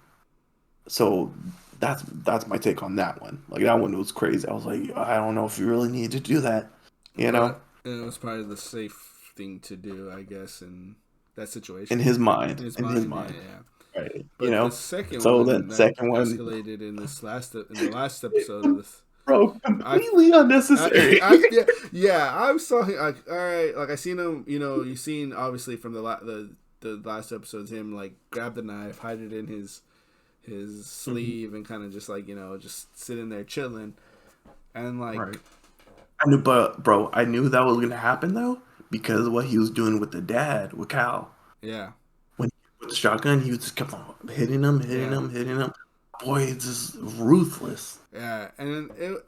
Speaker 2: so that's my take on that one. Like that one was crazy. I was like, I don't know if you really need to do that, you know,
Speaker 1: But it was probably the safe thing to do, I guess, in that
Speaker 2: in
Speaker 1: situation.
Speaker 2: his mind,
Speaker 1: In his
Speaker 2: in his
Speaker 1: mind, yeah,
Speaker 2: mind,
Speaker 1: yeah.
Speaker 2: right?
Speaker 1: But the second
Speaker 2: So then
Speaker 1: one that
Speaker 2: second one,
Speaker 1: escalated in the last episode of this,
Speaker 2: bro,
Speaker 1: I,
Speaker 2: completely unnecessary.
Speaker 1: yeah, I saw him like all right, like I seen him. You seen obviously from the last episodes him like grab the knife, hide it in his
Speaker 2: Mhm.
Speaker 1: sleeve, and kind of just like just sitting there chilling, and like
Speaker 2: Right. I knew, but bro, I knew that was gonna happen though because what he was doing with the dad, with Cal,
Speaker 1: yeah,
Speaker 2: when he with the shotgun, he was just kept on hitting him, hitting
Speaker 1: yeah,
Speaker 2: him, hitting him. boy is just ruthless.
Speaker 1: Yeah, and
Speaker 2: You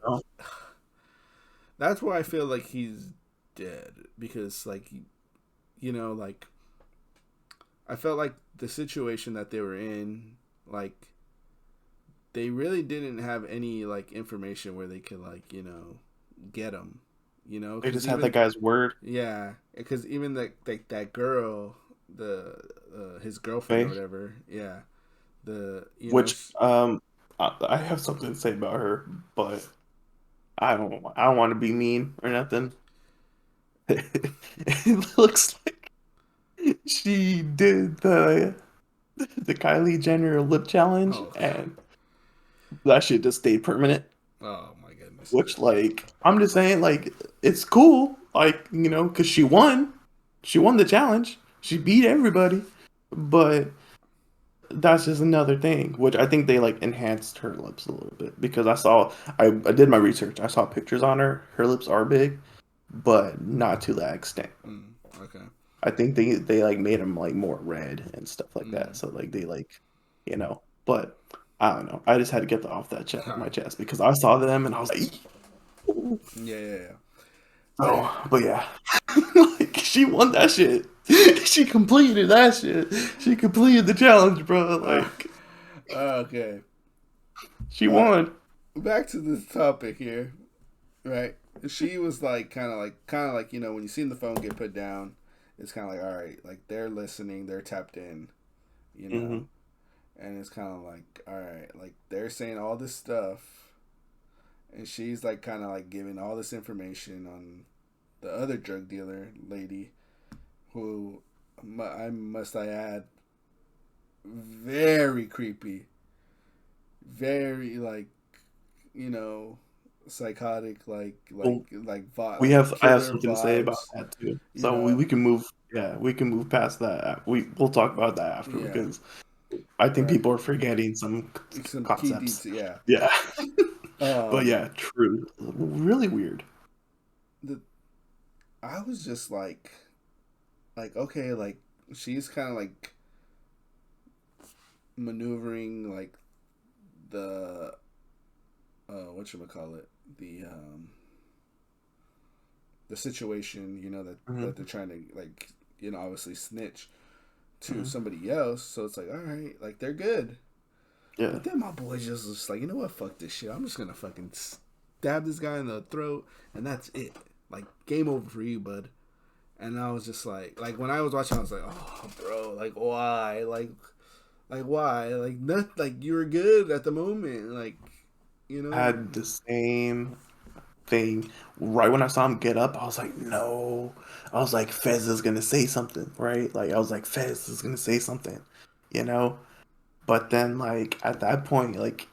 Speaker 1: that's why I feel like he's dead because like like I felt like the situation that they were in, like they really didn't have any like information where they could like get him,
Speaker 2: They
Speaker 1: because
Speaker 2: just had that
Speaker 1: even
Speaker 2: guy's word.
Speaker 1: yeah, because even that girl, the his girlfriend or
Speaker 2: Okay,
Speaker 1: whatever, yeah, the
Speaker 2: which I have something to say about her, but I don't want to be mean or nothing. It looks like she did the Kylie Jenner lip challenge,
Speaker 1: oh
Speaker 2: and that shit just stayed permanent.
Speaker 1: oh my goodness,
Speaker 2: Which, like, I'm just saying, like, it's cool, like, because she won the challenge, she beat everybody, but that's just another thing, which I think they like enhanced her lips a little bit because I did my research. I saw pictures on her. Her lips are big, but not to that extent.
Speaker 1: okay,
Speaker 2: I think they like made them like more red and stuff like that.
Speaker 1: mm,
Speaker 2: So like they like, but I don't know. I just had to get that off my chest because I saw them and I was like, "Ooh."
Speaker 1: yeah, yeah, yeah. But
Speaker 2: So, but yeah, like she won that shit. She completed that shit. She completed the challenge, bro.
Speaker 1: uh,
Speaker 2: Like
Speaker 1: okay,
Speaker 2: she
Speaker 1: uh,
Speaker 2: won.
Speaker 1: back to this topic here, right? She was like kind of like when you seen the phone get put down, it's kind of like all right, like they're listening, they're tapped in, you know,
Speaker 2: Hmm.
Speaker 1: and it's kind of like all right, like they're saying all this stuff, and she's like kind of like giving all this information on the other drug dealer lady, who I add, very creepy, very like you know psychotic,
Speaker 2: Well,
Speaker 1: like
Speaker 2: I have
Speaker 1: killer
Speaker 2: something to say about
Speaker 1: vibes,
Speaker 2: that too.
Speaker 1: you
Speaker 2: So
Speaker 1: know.
Speaker 2: we can move. Yeah, we can move past that. We'll talk about that after
Speaker 1: Yeah,
Speaker 2: because I think
Speaker 1: right.
Speaker 2: people are forgetting some
Speaker 1: Some key
Speaker 2: concepts.
Speaker 1: details. Yeah.
Speaker 2: Yeah, but
Speaker 1: Um.
Speaker 2: yeah, true. Really weird.
Speaker 1: The I was just okay, like she's kind of like maneuvering like the what you call it, the situation, that
Speaker 2: Hmm.
Speaker 1: they're trying to like obviously snitch to
Speaker 2: Hmm.
Speaker 1: somebody else. So it's like all right, like they're good.
Speaker 2: Yeah,
Speaker 1: But then my boy just was like, you know what, fuck this shit. I'm just gonna fucking stab this guy in the throat, and that's it. Like game over for you, bud. And I was just like when I was watching, I was like, oh, bro, like why, like why, like not like you were good at the moment, like you
Speaker 2: I
Speaker 1: know,
Speaker 2: had the same thing right when I saw him get up. I was like, no. I was like, Fez is gonna say something, right? Like I was like, Fez is gonna say something, you know. But then, like at that point, like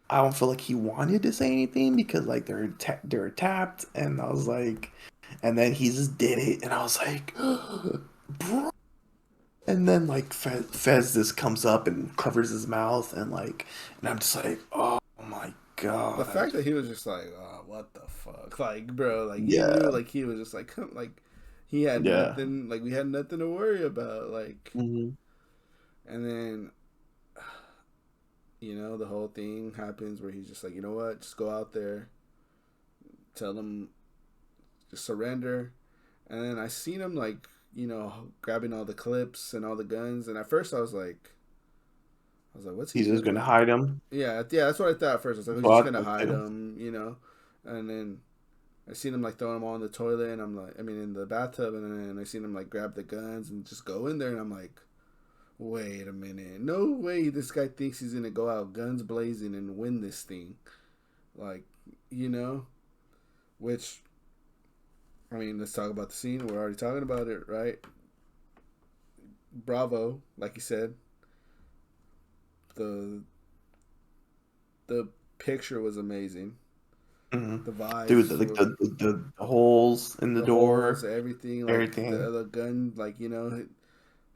Speaker 2: I don't feel like he wanted to say anything because like they're tapped, and I was like, and then he just did it, and I was like, bro. And then like Fez just comes up and covers his mouth, and I'm just like, oh my
Speaker 1: the
Speaker 2: god,
Speaker 1: fact that he was just like, oh, what the fuck, like bro, like you knew,
Speaker 2: yeah,
Speaker 1: like he was just like, come, like he had
Speaker 2: yeah,
Speaker 1: nothing, like we had nothing to worry about, like,
Speaker 2: hmm
Speaker 1: and then the whole thing happens where he's just like, you know what, just go out there, tell them, just surrender. And then I seen him like grabbing all the clips and all the guns, and at first I was like, what's he
Speaker 2: he's just
Speaker 1: doing?
Speaker 2: gonna
Speaker 1: Like,
Speaker 2: hide him,
Speaker 1: yeah, that's what I thought at first. I was like, oh, he's
Speaker 2: so
Speaker 1: just
Speaker 2: I
Speaker 1: gonna
Speaker 2: thought
Speaker 1: hide
Speaker 2: too.
Speaker 1: him. And then I seen him like throwing them all in the toilet, and I'm like, I mean, in the bathtub, and then I seen him like grab the guns and just go in there, and I'm like, wait a minute, no way, this guy thinks he's gonna go out guns blazing and win this thing, like, you know, which I mean, let's talk about the scene. We're already talking about it, right? Bravo, like you said, the the picture was amazing.
Speaker 2: Hmm.
Speaker 1: The
Speaker 2: Dude,
Speaker 1: vibes
Speaker 2: like
Speaker 1: were
Speaker 2: the holes in the
Speaker 1: the holes,
Speaker 2: door,
Speaker 1: everything, like
Speaker 2: everything.
Speaker 1: the gun, like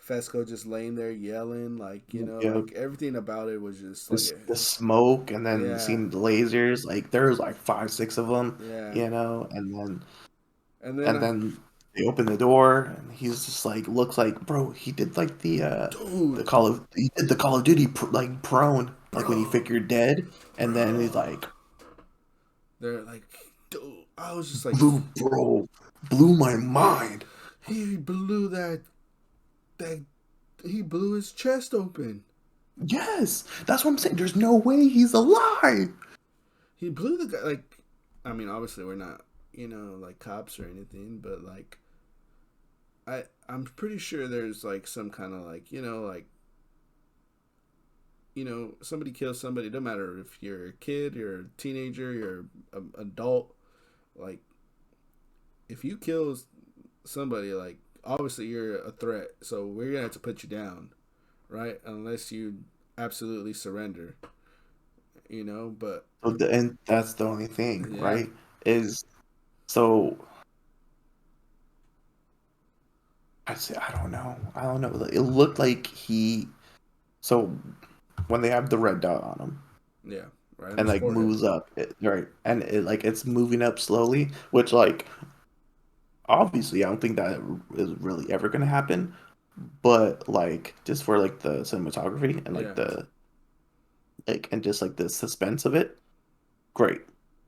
Speaker 1: Fesco just laying there yelling, like
Speaker 2: Yeah,
Speaker 1: like everything about it was just like,
Speaker 2: this the smoke, and then
Speaker 1: yeah,
Speaker 2: seeing the lasers. Like there's like five, six of them,
Speaker 1: yeah,
Speaker 2: and then
Speaker 1: and then
Speaker 2: and then they open the door, and he's just like looks like, bro. He did like
Speaker 1: dude,
Speaker 2: He did the Call of Duty like prone. like when he
Speaker 1: bro,
Speaker 2: figured dead, and then he's
Speaker 1: bro.
Speaker 2: like,
Speaker 1: They're like, dude, I was just like,
Speaker 2: blew my mind.
Speaker 1: he blew that he blew his chest open.
Speaker 2: Yes, that's what I'm saying. There's no way he's alive.
Speaker 1: He blew the guy. Like, I mean, obviously we're not, like cops or anything, but like, I'm pretty sure there's like some kind of like, somebody kills somebody. No matter if you're a kid, you're a teenager, you're an adult. Like, if you kill somebody, like, obviously you're a threat. So we're gonna have to put you down, right? Unless you absolutely surrender, But
Speaker 2: And that's the only thing,
Speaker 1: yeah,
Speaker 2: right? Is so I say I don't know. I don't know. It looked like he. So when they have the red dot on him
Speaker 1: yeah, right in
Speaker 2: and
Speaker 1: his
Speaker 2: like
Speaker 1: forehead.
Speaker 2: moves up, right, and it's moving up slowly, which like obviously I don't think that is really ever gonna happen, but like just for like the cinematography and
Speaker 1: Yeah.
Speaker 2: like and just like the suspense of it, great,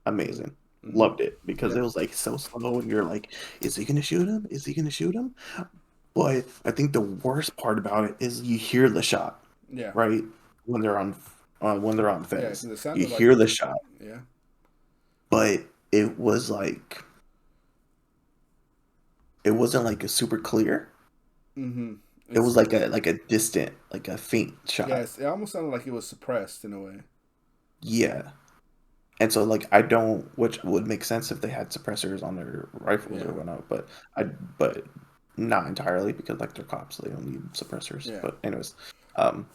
Speaker 2: amazing.
Speaker 1: Mm-hmm.
Speaker 2: Loved it because
Speaker 1: Yeah.
Speaker 2: it was like so slow and you're like, is he gonna shoot him? Is he gonna shoot him? But I think the worst part about it is you hear the shot,
Speaker 1: Yeah.
Speaker 2: right? When they're on
Speaker 1: Yeah.
Speaker 2: Fez.
Speaker 1: Because it
Speaker 2: You
Speaker 1: sounded like,
Speaker 2: hear the shot,
Speaker 1: yeah.
Speaker 2: but it wasn't like a super clear.
Speaker 1: Mm-hmm.
Speaker 2: It
Speaker 1: It's
Speaker 2: was like a distant, like a faint shot.
Speaker 1: Yes. It almost sounded like it was suppressed in a way.
Speaker 2: Yeah. And so like I don't, which would make sense if they had suppressors on their rifles or
Speaker 1: Yeah.
Speaker 2: whatnot, but not entirely because like they're cops, they don't need suppressors.
Speaker 1: Yeah.
Speaker 2: But anyways, um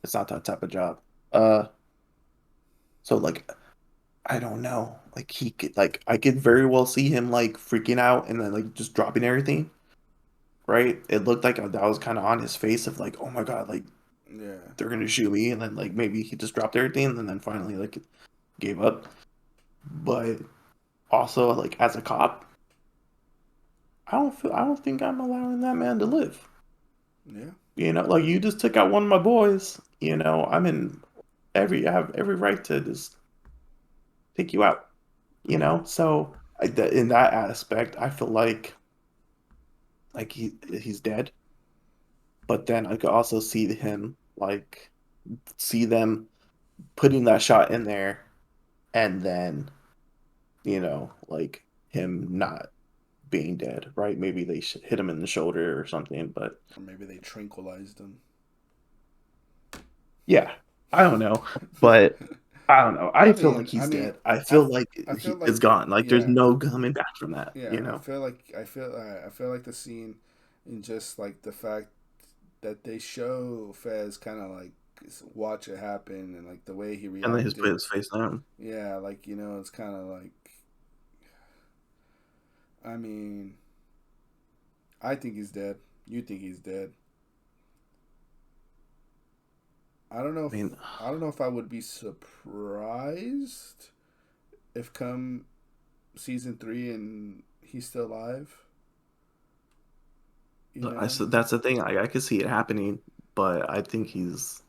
Speaker 2: it's not that type of job. Uh so like I don't know. Like he could like I could very well see him like freaking out and then like just dropping everything, right? It looked like that was kind of on his face of like, oh my God, like
Speaker 1: Yeah.
Speaker 2: they're gonna shoot me, and then like maybe he just dropped everything and then finally like gave up. But also like as a cop, I don't think I'm allowing that man to live.
Speaker 1: Yeah.
Speaker 2: Like you just took out one of my boys. I have every right to just take you out. So in that aspect, I feel like he's dead. But then I could also see him like see them putting that shot in there, and then like him not being dead, right? Maybe they hit him in the shoulder or something, but
Speaker 1: Or maybe they tranquilized him.
Speaker 2: yeah, I don't know, but I don't know. I feel like
Speaker 1: I
Speaker 2: he's
Speaker 1: mean,
Speaker 2: dead. I
Speaker 1: I,
Speaker 2: feel like
Speaker 1: I feel
Speaker 2: it's
Speaker 1: like,
Speaker 2: gone. Like there's
Speaker 1: yeah,
Speaker 2: no coming back from that.
Speaker 1: yeah. I feel like the scene, and just like the fact that they show Fez kind of like watch it happen, and like the way he
Speaker 2: And then he's put
Speaker 1: reacted.
Speaker 2: his face down.
Speaker 1: Yeah, like it's kind of like, I mean, I think he's dead. You think he's dead. I don't know
Speaker 2: I
Speaker 1: if
Speaker 2: mean,
Speaker 1: I would be surprised if come season 3 and he's still alive. You
Speaker 2: I
Speaker 1: know?
Speaker 2: said that's the thing. I could see it happening, but I think he's.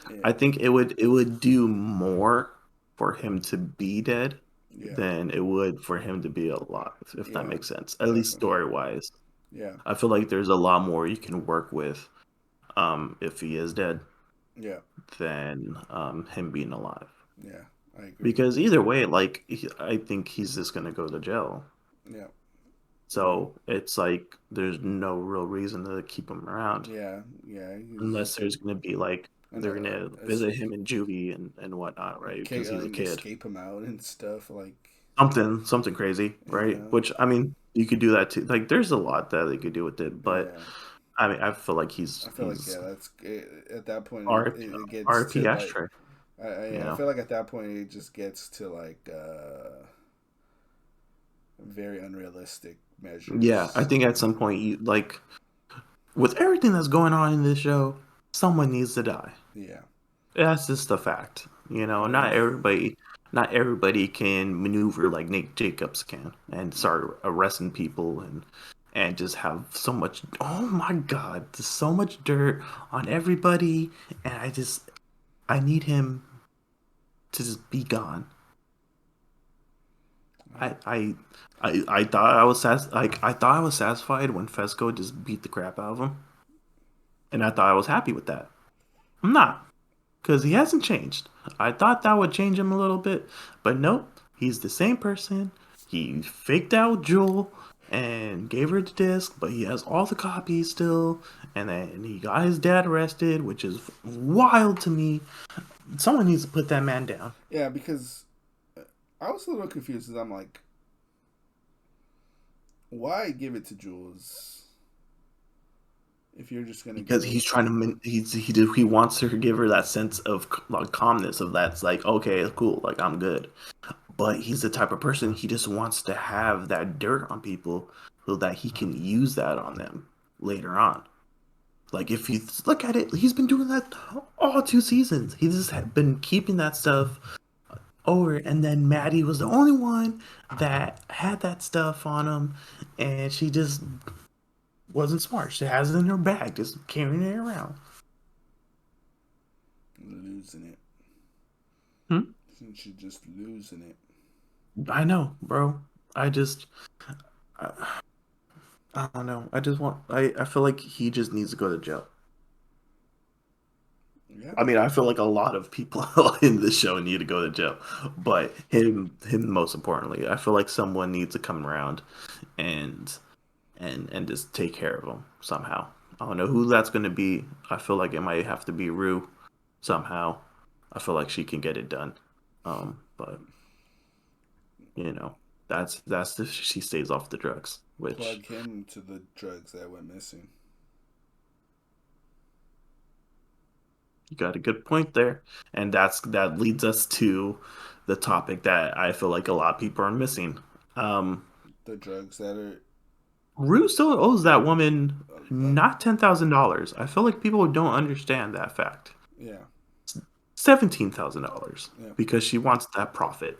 Speaker 2: I
Speaker 1: Yeah.
Speaker 2: think it would do more for him to be dead
Speaker 1: Yeah.
Speaker 2: than it would for him to be alive, if that
Speaker 1: Yeah.
Speaker 2: makes sense. At least
Speaker 1: Definitely.
Speaker 2: story wise.
Speaker 1: Yeah.
Speaker 2: I feel like there's a lot more you can work with if he is dead
Speaker 1: Yeah.
Speaker 2: than him being alive.
Speaker 1: Yeah. I agree.
Speaker 2: Because either way, like I think he's just gonna go to jail.
Speaker 1: Yeah. Yeah.
Speaker 2: So it's like there's no real reason to keep him around
Speaker 1: Yeah. Yeah. He's
Speaker 2: unless there's gonna be like
Speaker 1: and
Speaker 2: they're gonna visit him in juvie and whatnot, right? Because he's a
Speaker 1: and
Speaker 2: kid.
Speaker 1: escape him out and stuff like,
Speaker 2: Something crazy, right?
Speaker 1: yeah.
Speaker 2: Which I mean, you could do that too. Like there's a lot that they could do with it, but
Speaker 1: Yeah.
Speaker 2: I mean, I feel like
Speaker 1: I feel like,
Speaker 2: he's
Speaker 1: yeah, that's at that point
Speaker 2: RIP,
Speaker 1: it gets
Speaker 2: RIP
Speaker 1: to like,
Speaker 2: ashtray, you
Speaker 1: I
Speaker 2: know.
Speaker 1: feel like at that point it just gets to like very unrealistic
Speaker 2: Yeah, I
Speaker 1: measures.
Speaker 2: think at some point you like with everything that's going on in this show, someone needs to die.
Speaker 1: Yeah.
Speaker 2: That's just a fact.
Speaker 1: And
Speaker 2: Not everybody can maneuver like Nate Jacobs can and start arresting people and just have so much. Oh my God, there's so much dirt on everybody, and I need him to just be gone. I I I thought I was I thought I was satisfied when Fesco just beat the crap out of him, and I thought I was happy with that. I'm not, because he hasn't changed. I thought that would change him a little bit, but nope, he's the same person. He faked out Jewel and gave her the disc, but he has all the copies still, and then he got his dad arrested, which is wild to me. Someone needs to put that man down.
Speaker 1: Yeah, because I was a little confused because I'm like, why give it to Jules if you're just gonna
Speaker 2: Because
Speaker 1: give
Speaker 2: he's
Speaker 1: it?
Speaker 2: trying to he wants to give her that sense of like calmness of that's like okay cool like I'm good, but he's the type of person he just wants to have that dirt on people so that he can use that on them later on. Like if you look at it, he's been doing that all 2 seasons. He's just been keeping that stuff over, and then Maddie was the only one that had that stuff on him, and she just wasn't smart. She has it in her bag, just carrying it around.
Speaker 1: Losing it.
Speaker 2: Hmm?
Speaker 1: She's just losing it.
Speaker 2: I know, bro. I just, I, I don't know. I just want. I feel like he just needs to go to jail.
Speaker 1: Yeah.
Speaker 2: I mean, I feel like a lot of people in this show need to go to jail, but him most importantly, I feel like someone needs to come around and and just take care of him somehow. I don't know who that's going to be. I feel like it might have to be Rue somehow. I feel like she can get it done. But you know, that's if she stays off the drugs, which
Speaker 1: Plug him to the drugs that went missing.
Speaker 2: you got a good point there, and that leads us to the topic that I feel like a lot of people are missing. Um,
Speaker 1: The drugs that are
Speaker 2: Rue still owes that woman
Speaker 1: uh,
Speaker 2: not $10,000. I feel like people don't understand that fact.
Speaker 1: yeah,
Speaker 2: $17,000
Speaker 1: yeah.
Speaker 2: because she wants that profit.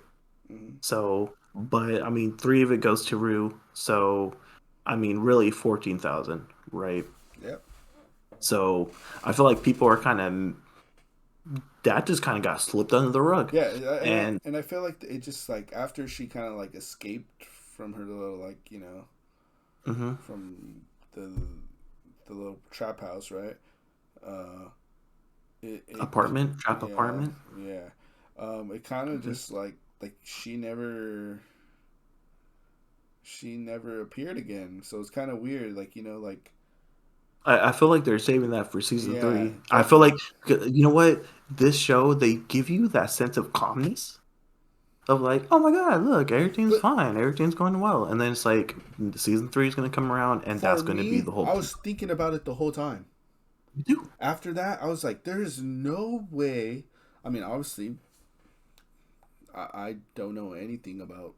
Speaker 1: Mm-hmm.
Speaker 2: So, but I mean, three of it goes to Rue. So, I mean, really 14,000, right?
Speaker 1: Yep.
Speaker 2: So, I feel like people are kind of that just kind of got slipped under the rug,
Speaker 1: Yeah,
Speaker 2: and
Speaker 1: and I feel like it just like after she kind of like escaped from her little like
Speaker 2: mhm,
Speaker 1: from the little trap house, right? Uh, it
Speaker 2: apartment trap
Speaker 1: yeah,
Speaker 2: apartment.
Speaker 1: yeah. It kind of
Speaker 2: Mhm.
Speaker 1: just like she never appeared again. So it's kind of weird. Like like
Speaker 2: I feel like they're saving that for season
Speaker 1: yeah,
Speaker 2: 3. I
Speaker 1: that
Speaker 2: feel like you know what this show they give you that sense of calmness of like, oh my god, look, everything's
Speaker 1: but
Speaker 2: fine, everything's going well, and then it's like season 3 is going to come around, and
Speaker 1: for
Speaker 2: that's going to be
Speaker 1: me,
Speaker 2: the whole
Speaker 1: I
Speaker 2: point.
Speaker 1: was thinking about it the whole time.
Speaker 2: You do.
Speaker 1: After that, I was like, there's no way. I mean, obviously, I don't know anything about,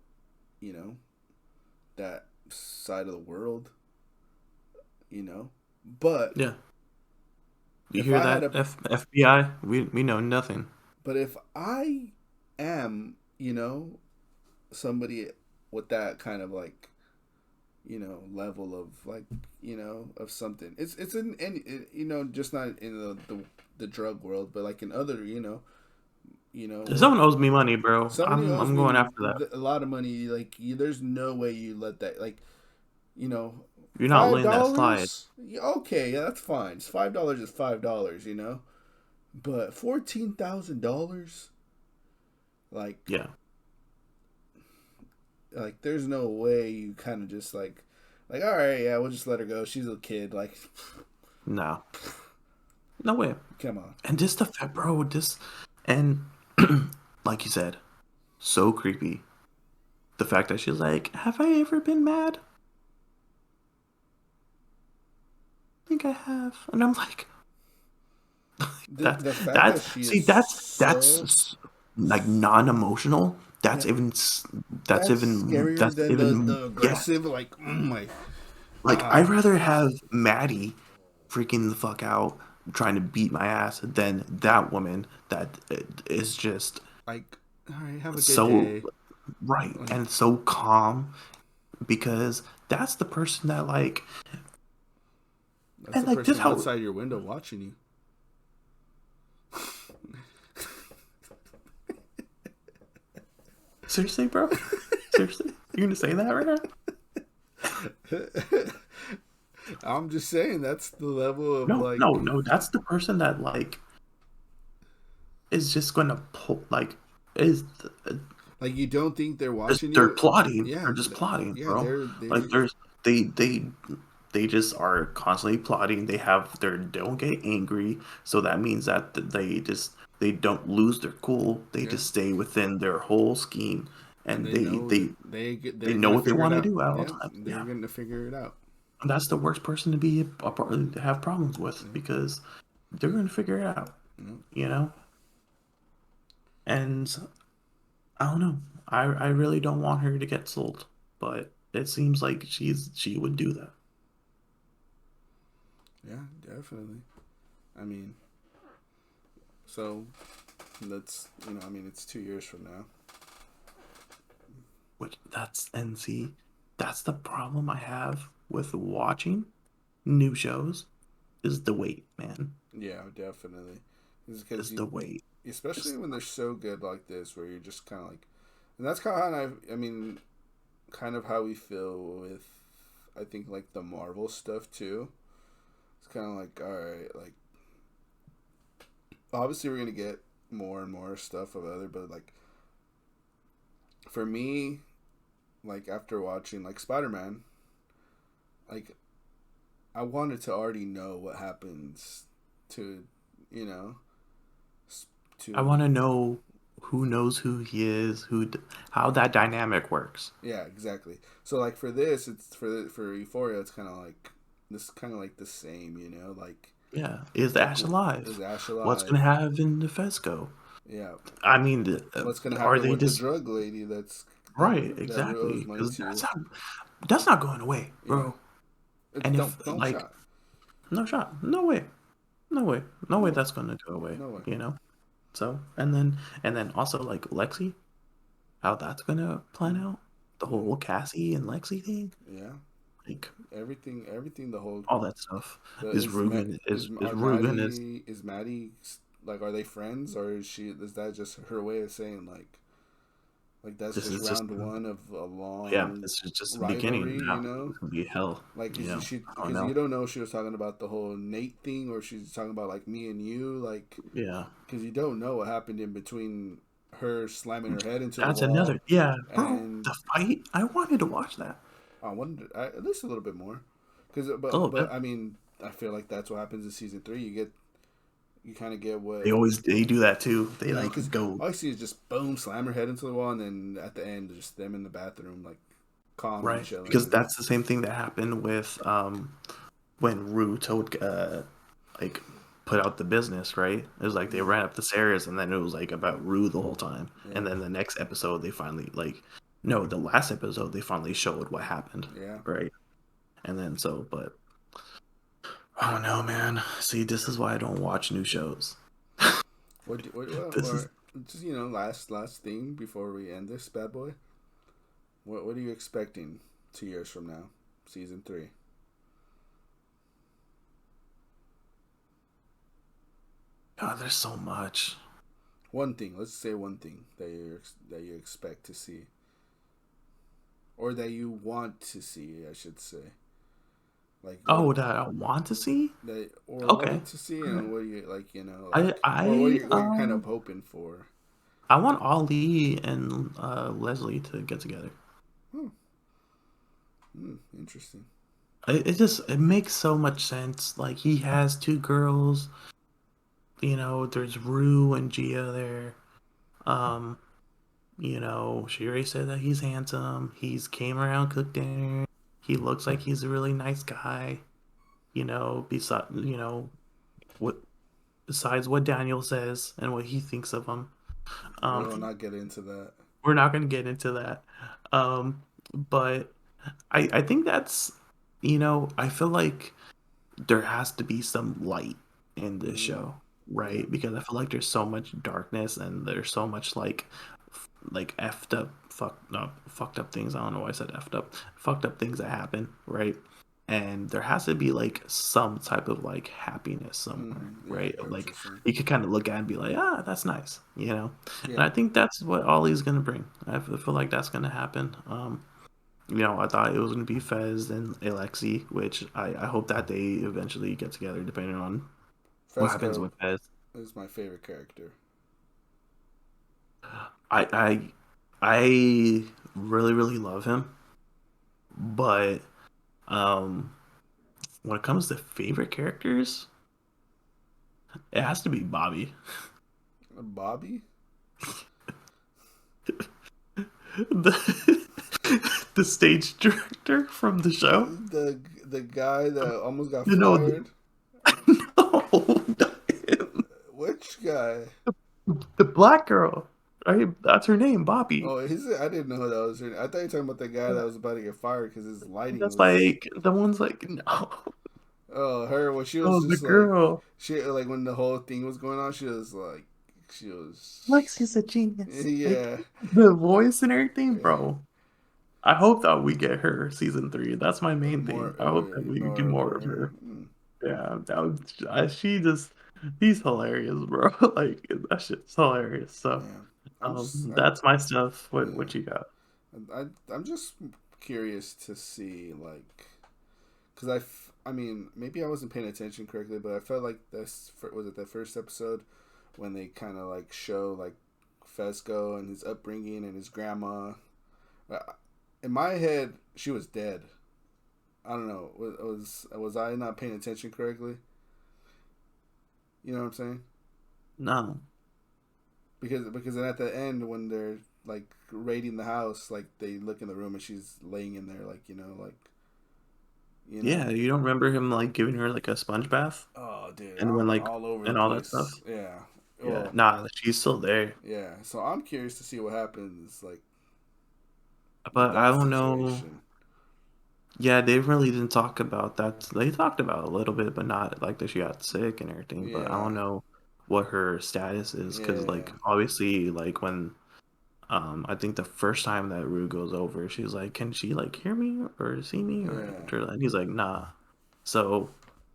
Speaker 1: you know, that side of the world, you know. But
Speaker 2: Yeah, you
Speaker 1: if
Speaker 2: hear
Speaker 1: I had
Speaker 2: that,
Speaker 1: a,
Speaker 2: FBI? We know nothing.
Speaker 1: but if I am, somebody with that kind of like, level of like, of something, it's in any, just not in the drug world, but like in other,
Speaker 2: If
Speaker 1: where
Speaker 2: someone owes me money, bro,
Speaker 1: somebody owes
Speaker 2: I'm going
Speaker 1: me
Speaker 2: after that.
Speaker 1: a lot of money. Like, there's no way you let that. Like, you know,
Speaker 2: You're not
Speaker 1: five
Speaker 2: letting that slide.
Speaker 1: dollars. Okay, yeah, that's fine. It's $5 is $5. But $14,000. Like,
Speaker 2: Yeah,
Speaker 1: there's no way you kind of just like, all right, yeah, we'll just let her go. She's a kid. Like,
Speaker 2: no, no way.
Speaker 1: come on.
Speaker 2: And just the fact, bro, just and like you said, so creepy. The fact that she's like, "Have I ever been mad? I think I have," and I'm like, "That
Speaker 1: The fact that
Speaker 2: that's
Speaker 1: she
Speaker 2: see,
Speaker 1: is
Speaker 2: that's
Speaker 1: so
Speaker 2: like non-emotional.
Speaker 1: yeah, that's scarier
Speaker 2: That's
Speaker 1: than
Speaker 2: even
Speaker 1: the
Speaker 2: yeah.
Speaker 1: aggressive. Like, oh my,
Speaker 2: Like I'd rather have Maddie freaking the fuck out trying to beat my ass than that woman that is just
Speaker 1: like, all right, have a good
Speaker 2: so
Speaker 1: day.
Speaker 2: right
Speaker 1: Like,
Speaker 2: and so calm because that's the person that like
Speaker 1: that's
Speaker 2: and
Speaker 1: the
Speaker 2: like this
Speaker 1: person
Speaker 2: how
Speaker 1: outside your window watching you.
Speaker 2: Seriously, bro? Seriously? You gonna say that right now?
Speaker 1: I'm just saying that's the level of
Speaker 2: No, no,
Speaker 1: like,
Speaker 2: no. That's the person that like is just gonna pull like is
Speaker 1: you don't think they're
Speaker 2: just
Speaker 1: watching
Speaker 2: they're
Speaker 1: you?
Speaker 2: plotting.
Speaker 1: Yeah,
Speaker 2: They're just plotting,
Speaker 1: yeah,
Speaker 2: bro. Like there's they they they just are constantly plotting. They have their don't get angry, so that means that they don't lose their cool. They
Speaker 1: yeah,
Speaker 2: just stay within their whole scheme,
Speaker 1: and
Speaker 2: and
Speaker 1: they know that
Speaker 2: they
Speaker 1: they're
Speaker 2: know
Speaker 1: gonna
Speaker 2: what they
Speaker 1: figure it
Speaker 2: want to
Speaker 1: out.
Speaker 2: do at all
Speaker 1: Yeah,
Speaker 2: times.
Speaker 1: they're
Speaker 2: Yeah,
Speaker 1: gonna figure it out.
Speaker 2: and that's the worst person to be to have problems with
Speaker 1: Yeah,
Speaker 2: because they're going to figure it out,
Speaker 1: yeah,
Speaker 2: you know. And I don't know. I really don't want her to get sold, but it seems like she would do that.
Speaker 1: yeah, definitely. I mean, so that's I mean, it's 2 years from now.
Speaker 2: Which that's and see, that's the problem I have with watching new shows is the wait, man.
Speaker 1: Yeah, definitely. It's because
Speaker 2: Is the wait.
Speaker 1: especially
Speaker 2: It's
Speaker 1: when they're so good like this, where you're just kind of like, and that's kind of how I mean, kind of how we feel with, I think like the Marvel stuff too. It's kind of like, all right, like obviously we're gonna get more and more stuff of other, but like for me, like after watching like Spider Man, like I wanted to already know what happens to, you know,
Speaker 2: I
Speaker 1: to
Speaker 2: want to know who knows who he is, how that dynamic works.
Speaker 1: yeah, exactly. So like for this, it's for Euphoria, it's kind of like this, kind of like the same, like
Speaker 2: Yeah, is
Speaker 1: like
Speaker 2: Ash alive?
Speaker 1: is Ash
Speaker 2: What's
Speaker 1: alive?
Speaker 2: gonna happen to Fesco?
Speaker 1: Yeah,
Speaker 2: I mean,
Speaker 1: what's gonna
Speaker 2: are
Speaker 1: happen
Speaker 2: they
Speaker 1: with the
Speaker 2: just
Speaker 1: drug lady
Speaker 2: right?
Speaker 1: that Rue owes
Speaker 2: Exactly,
Speaker 1: money
Speaker 2: because
Speaker 1: to?
Speaker 2: that's not going away,
Speaker 1: Yeah,
Speaker 2: bro.
Speaker 1: it's
Speaker 2: And if
Speaker 1: don't
Speaker 2: like
Speaker 1: shot,
Speaker 2: no shot, no way, no way, no
Speaker 1: no
Speaker 2: way
Speaker 1: way,
Speaker 2: that's gonna go away.
Speaker 1: no way.
Speaker 2: You know. So and then also like Lexi, how that's gonna plan
Speaker 1: Mm,
Speaker 2: out, the
Speaker 1: yeah,
Speaker 2: whole Cassie and Lexi thing,
Speaker 1: yeah.
Speaker 2: like
Speaker 1: Everything. The whole
Speaker 2: all that stuff
Speaker 1: the
Speaker 2: is Rugen is
Speaker 1: are
Speaker 2: Rugen is
Speaker 1: Maddie like, are they friends, or is that just her way of saying like that's
Speaker 2: this
Speaker 1: just
Speaker 2: is just
Speaker 1: round one of a
Speaker 2: yeah,
Speaker 1: long
Speaker 2: this is just the beginning.
Speaker 1: rivalry,
Speaker 2: Now it's gonna be hell.
Speaker 1: Like,
Speaker 2: You know, I don't
Speaker 1: because
Speaker 2: know.
Speaker 1: you don't know if she was talking about the whole Nate thing, or she's talking about like me and you, like,
Speaker 2: Yeah,
Speaker 1: because you don't know what happened in between her slamming her head into the
Speaker 2: that's
Speaker 1: wall
Speaker 2: another. Yeah, bro,
Speaker 1: and
Speaker 2: the fight. I wanted to watch that
Speaker 1: I wonder at least a little bit more, because
Speaker 2: a little bit.
Speaker 1: but I mean I feel like that's what happens in season three. You kind of get what,
Speaker 2: They do that too. They like
Speaker 1: because
Speaker 2: go
Speaker 1: all I see is just boom, slam her head into the wall, and then at the end just them in the bathroom like calm and
Speaker 2: right because
Speaker 1: chilling.
Speaker 2: that's the same thing that happened with when Rue told like put out the business, right? It was like they
Speaker 1: Mm,
Speaker 2: ran up the stairs and then it was like about Rue the whole time.
Speaker 1: yeah,
Speaker 2: And then the next episode they finally like no, the last episode they finally showed what happened,
Speaker 1: yeah.
Speaker 2: right? And then so but I don't know, man. See, this is why I don't watch new shows.
Speaker 1: What
Speaker 2: This is
Speaker 1: or just last thing before we end this bad boy. What are you expecting 2 years from now, season three?
Speaker 2: God, there's so much.
Speaker 1: One thing. Let's say one thing that you expect to see, or that you want to see, I should say. Like what
Speaker 2: Oh, that I want to see?
Speaker 1: that or
Speaker 2: Okay.
Speaker 1: wanted to see,
Speaker 2: Okay.
Speaker 1: and what do you like?
Speaker 2: I
Speaker 1: Like, or
Speaker 2: I
Speaker 1: what you're kind of hoping for.
Speaker 2: I want Ali and Leslie to get together.
Speaker 1: Hmm. Interesting.
Speaker 2: It just it makes so much sense. Like he has two girls. You know, there's Rue and Gia there. Um, you know, she already said that he's handsome. He's came around, cooked dinner. He looks like he's a really nice guy. You know, what besides what Daniel says and what he thinks of him.
Speaker 1: We will
Speaker 2: Um,
Speaker 1: not get into that.
Speaker 2: we're not gonna get into that. Um, but I think that's I feel like there has to be some light in this
Speaker 1: Mm,
Speaker 2: show,
Speaker 1: yeah.
Speaker 2: right? Because I feel like there's so much darkness and there's so much like effed up things. I don't know why I said effed up. Fucked up things that happen, right? and there has to be like some type of like happiness somewhere,
Speaker 1: Yeah, I
Speaker 2: right?
Speaker 1: get what
Speaker 2: Like
Speaker 1: you're saying.
Speaker 2: you could kind of look at it and be like, ah, that's nice, you know. And
Speaker 1: Yeah.
Speaker 2: I think that's what Ollie's gonna bring. Feel like that's gonna happen. I thought it was gonna be Fez and Alexi, which I hope that they eventually get together, depending on what happens
Speaker 1: Fesco
Speaker 2: with Fez.
Speaker 1: is my favorite character.
Speaker 2: I I I really really love him, but um, when it comes to favorite characters, it has to be Bobby.
Speaker 1: Bobby?
Speaker 2: the the stage director from the show.
Speaker 1: The guy that almost got
Speaker 2: You know,
Speaker 1: fired?
Speaker 2: no, not him.
Speaker 1: Which guy?
Speaker 2: The black girl, right? That's her name, Bobby.
Speaker 1: Oh, I didn't know that was her. I thought you were talking about the guy that was about to get fired because his lighting
Speaker 2: That's
Speaker 1: was.
Speaker 2: like the one's like no,
Speaker 1: Oh, her. Well, she was
Speaker 2: oh the
Speaker 1: just like,
Speaker 2: girl.
Speaker 1: she like when the whole thing was going on, she was,
Speaker 2: Lexi's a genius. Like
Speaker 1: yeah,
Speaker 2: the voice and everything,
Speaker 1: yeah.
Speaker 2: bro. I hope that we get her season 3. That's my main
Speaker 1: More,
Speaker 2: thing. I hope that we get
Speaker 1: more of
Speaker 2: more of
Speaker 1: her.
Speaker 2: her. Yeah, she just he's hilarious, bro. Like that shit's hilarious. So,
Speaker 1: Yeah, I'm just,
Speaker 2: that's my stuff.
Speaker 1: yeah,
Speaker 2: What you got?
Speaker 1: I'm just curious to see like, cause I mean, maybe I wasn't paying attention correctly, but I felt like was it the first episode when they kind of like show like Fesco and his upbringing and his grandma. Uh, In my head, she was dead. I don't know. Was I not paying attention correctly? You know what I'm saying?
Speaker 2: No.
Speaker 1: Because then at the end when they're like raiding the house, like they look in the room and she's laying in there, like you know.
Speaker 2: Yeah, you don't remember him like giving her like a sponge bath
Speaker 1: Oh, dude,
Speaker 2: and when
Speaker 1: I'm
Speaker 2: like
Speaker 1: all over the
Speaker 2: and all that stuff.
Speaker 1: place. Yeah.
Speaker 2: Yeah,
Speaker 1: Well,
Speaker 2: nah, she's still there.
Speaker 1: yeah. So I'm curious to see what happens, like with
Speaker 2: But I
Speaker 1: that
Speaker 2: don't know.
Speaker 1: situation.
Speaker 2: Yeah, they really didn't talk about that. They talked about it a little bit, but not like that she got sick and everything. But I
Speaker 1: Yeah.
Speaker 2: don't know what her status is because,
Speaker 1: Yeah.
Speaker 2: like, obviously, like when I think the first time that Rue goes over, she's like, "Can she like hear me or see me?"
Speaker 1: Yeah.
Speaker 2: And he's like, "Nah." So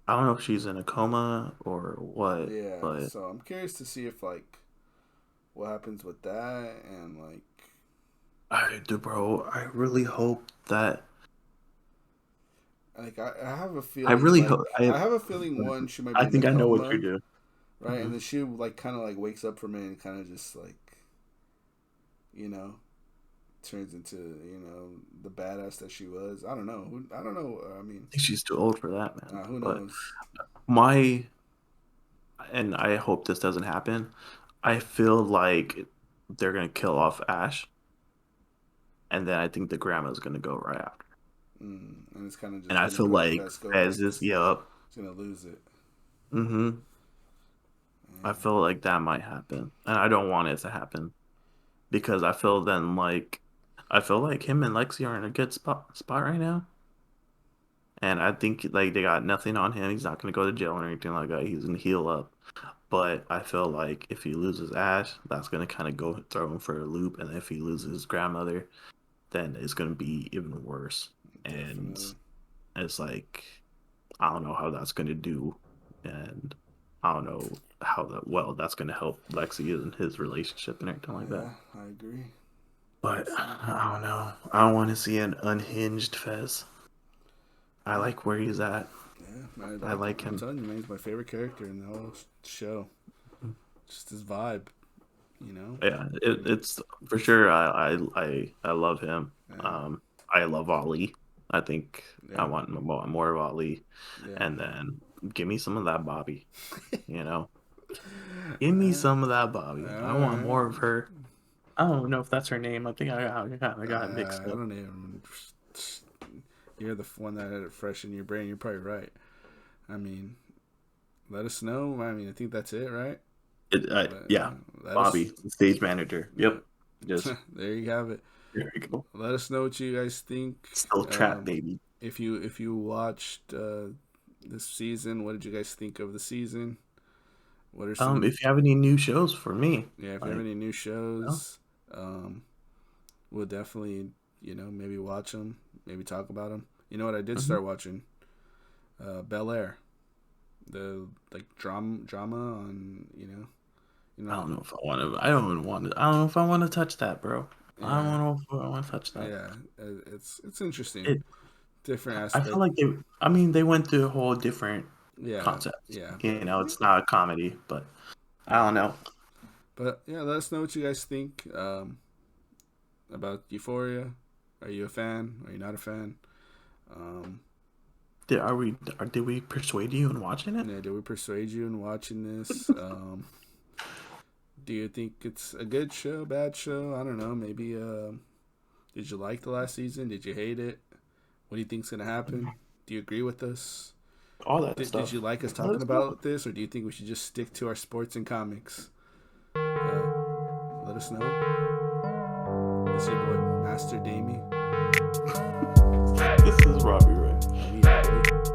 Speaker 2: I don't know if she's in a coma or what,
Speaker 1: Yeah.
Speaker 2: but
Speaker 1: So I'm curious to see if like what happens with that and like
Speaker 2: I do, bro. I really hope that.
Speaker 1: I have a
Speaker 2: I
Speaker 1: feeling
Speaker 2: really hope.
Speaker 1: like I have a feeling one she might
Speaker 2: I
Speaker 1: be in a
Speaker 2: think I know what you
Speaker 1: coma,
Speaker 2: do.
Speaker 1: right? And then she like kind of like wakes up from it and kind of just like you know turns into the badass that she was. I don't know. I don't know. I mean,
Speaker 2: Think she's too old for that, man.
Speaker 1: who
Speaker 2: But
Speaker 1: knows?
Speaker 2: my and I hope this doesn't happen. I feel like they're gonna kill off Ash, and then I think the grandma's gonna go right after.
Speaker 1: And it's kind of
Speaker 2: And
Speaker 1: just
Speaker 2: I
Speaker 1: gonna
Speaker 2: feel
Speaker 1: go to
Speaker 2: like
Speaker 1: Fesco
Speaker 2: Fez
Speaker 1: next.
Speaker 2: is yup.
Speaker 1: He's gonna lose it.
Speaker 2: Mm-hmm. I
Speaker 1: Yeah.
Speaker 2: feel like that might happen, and I don't want it to happen because I feel like him and Lexi are in a good spot right now. And I think like they got nothing on him. He's not gonna go to jail or anything like that. He's gonna heal up. But I feel like if he loses Ash, that's gonna kind of go throw him for a loop. And if he loses his grandmother, then it's gonna be even worse. And
Speaker 1: Definitely.
Speaker 2: it's like I don't know how that's gonna do, and I don't know how that's gonna help Lexi in his relationship and everything like that.
Speaker 1: Yeah, I agree.
Speaker 2: But
Speaker 1: So
Speaker 2: I don't know. I don't want to see an unhinged Fez. I
Speaker 1: yeah,
Speaker 2: like where he's at.
Speaker 1: yeah, man.
Speaker 2: I like
Speaker 1: I'm
Speaker 2: him.
Speaker 1: telling you, man, he's my favorite character in the whole show. Just his vibe, you know.
Speaker 2: Yeah,
Speaker 1: Pretty.
Speaker 2: it's for sure. I love him.
Speaker 1: Yeah,
Speaker 2: Um, I love Ali. I think I
Speaker 1: yeah,
Speaker 2: want more of Ali,
Speaker 1: yeah.
Speaker 2: and then give me some of that Bobby. You know, give me some of that Bobby.
Speaker 1: All
Speaker 2: I want
Speaker 1: right.
Speaker 2: more of her. I don't know if that's her name. I think I got it mixed
Speaker 1: I
Speaker 2: up.
Speaker 1: don't even. You're the one that had it fresh in your brain. You're probably right. I mean, let us know. I mean, I think that's it, right?
Speaker 2: Yeah,
Speaker 1: Let us.
Speaker 2: Bobby, stage manager.
Speaker 1: Yeah.
Speaker 2: Yep, just
Speaker 1: There you have it.
Speaker 2: there we go.
Speaker 1: Let us know what you guys think.
Speaker 2: Still trap baby.
Speaker 1: If you watched this season, what did you guys think of the season? What are some
Speaker 2: If you have any new shows for me,
Speaker 1: Yeah, if you have
Speaker 2: like,
Speaker 1: any new
Speaker 2: no.
Speaker 1: shows, um, we'll definitely maybe watch them, maybe talk about them. You know what I did
Speaker 2: Hmm.
Speaker 1: start watching? Bel Air, the like drama on
Speaker 2: I don't know if I want to. I don't want to. I don't know if I want to touch that, bro. I
Speaker 1: yeah,
Speaker 2: don't know if I want to touch that.
Speaker 1: yeah. It's interesting,
Speaker 2: It.
Speaker 1: different
Speaker 2: I feel
Speaker 1: aspect.
Speaker 2: like they. I mean, they went through a whole different
Speaker 1: Yeah,
Speaker 2: concept.
Speaker 1: yeah,
Speaker 2: It's not a comedy, but I
Speaker 1: yeah.
Speaker 2: don't know.
Speaker 1: But yeah, let us know what you guys think about Euphoria. Are you a fan? Are you not a fan? Um,
Speaker 2: Did we persuade you in watching it?
Speaker 1: yeah, did we persuade you in watching this? Do you think it's a good show, bad show? I don't know. Maybe. Did you like the last season? Did you hate it? What do you think's gonna happen? Do you agree with us?
Speaker 2: All that
Speaker 1: Did you
Speaker 2: stuff.
Speaker 1: like us
Speaker 2: Let
Speaker 1: talking
Speaker 2: us know.
Speaker 1: about this, or do you think we should just stick to our sports and comics? Let us know. This is your boy, Master Damie.
Speaker 2: This is Robbie Ray.
Speaker 1: And we out, boy.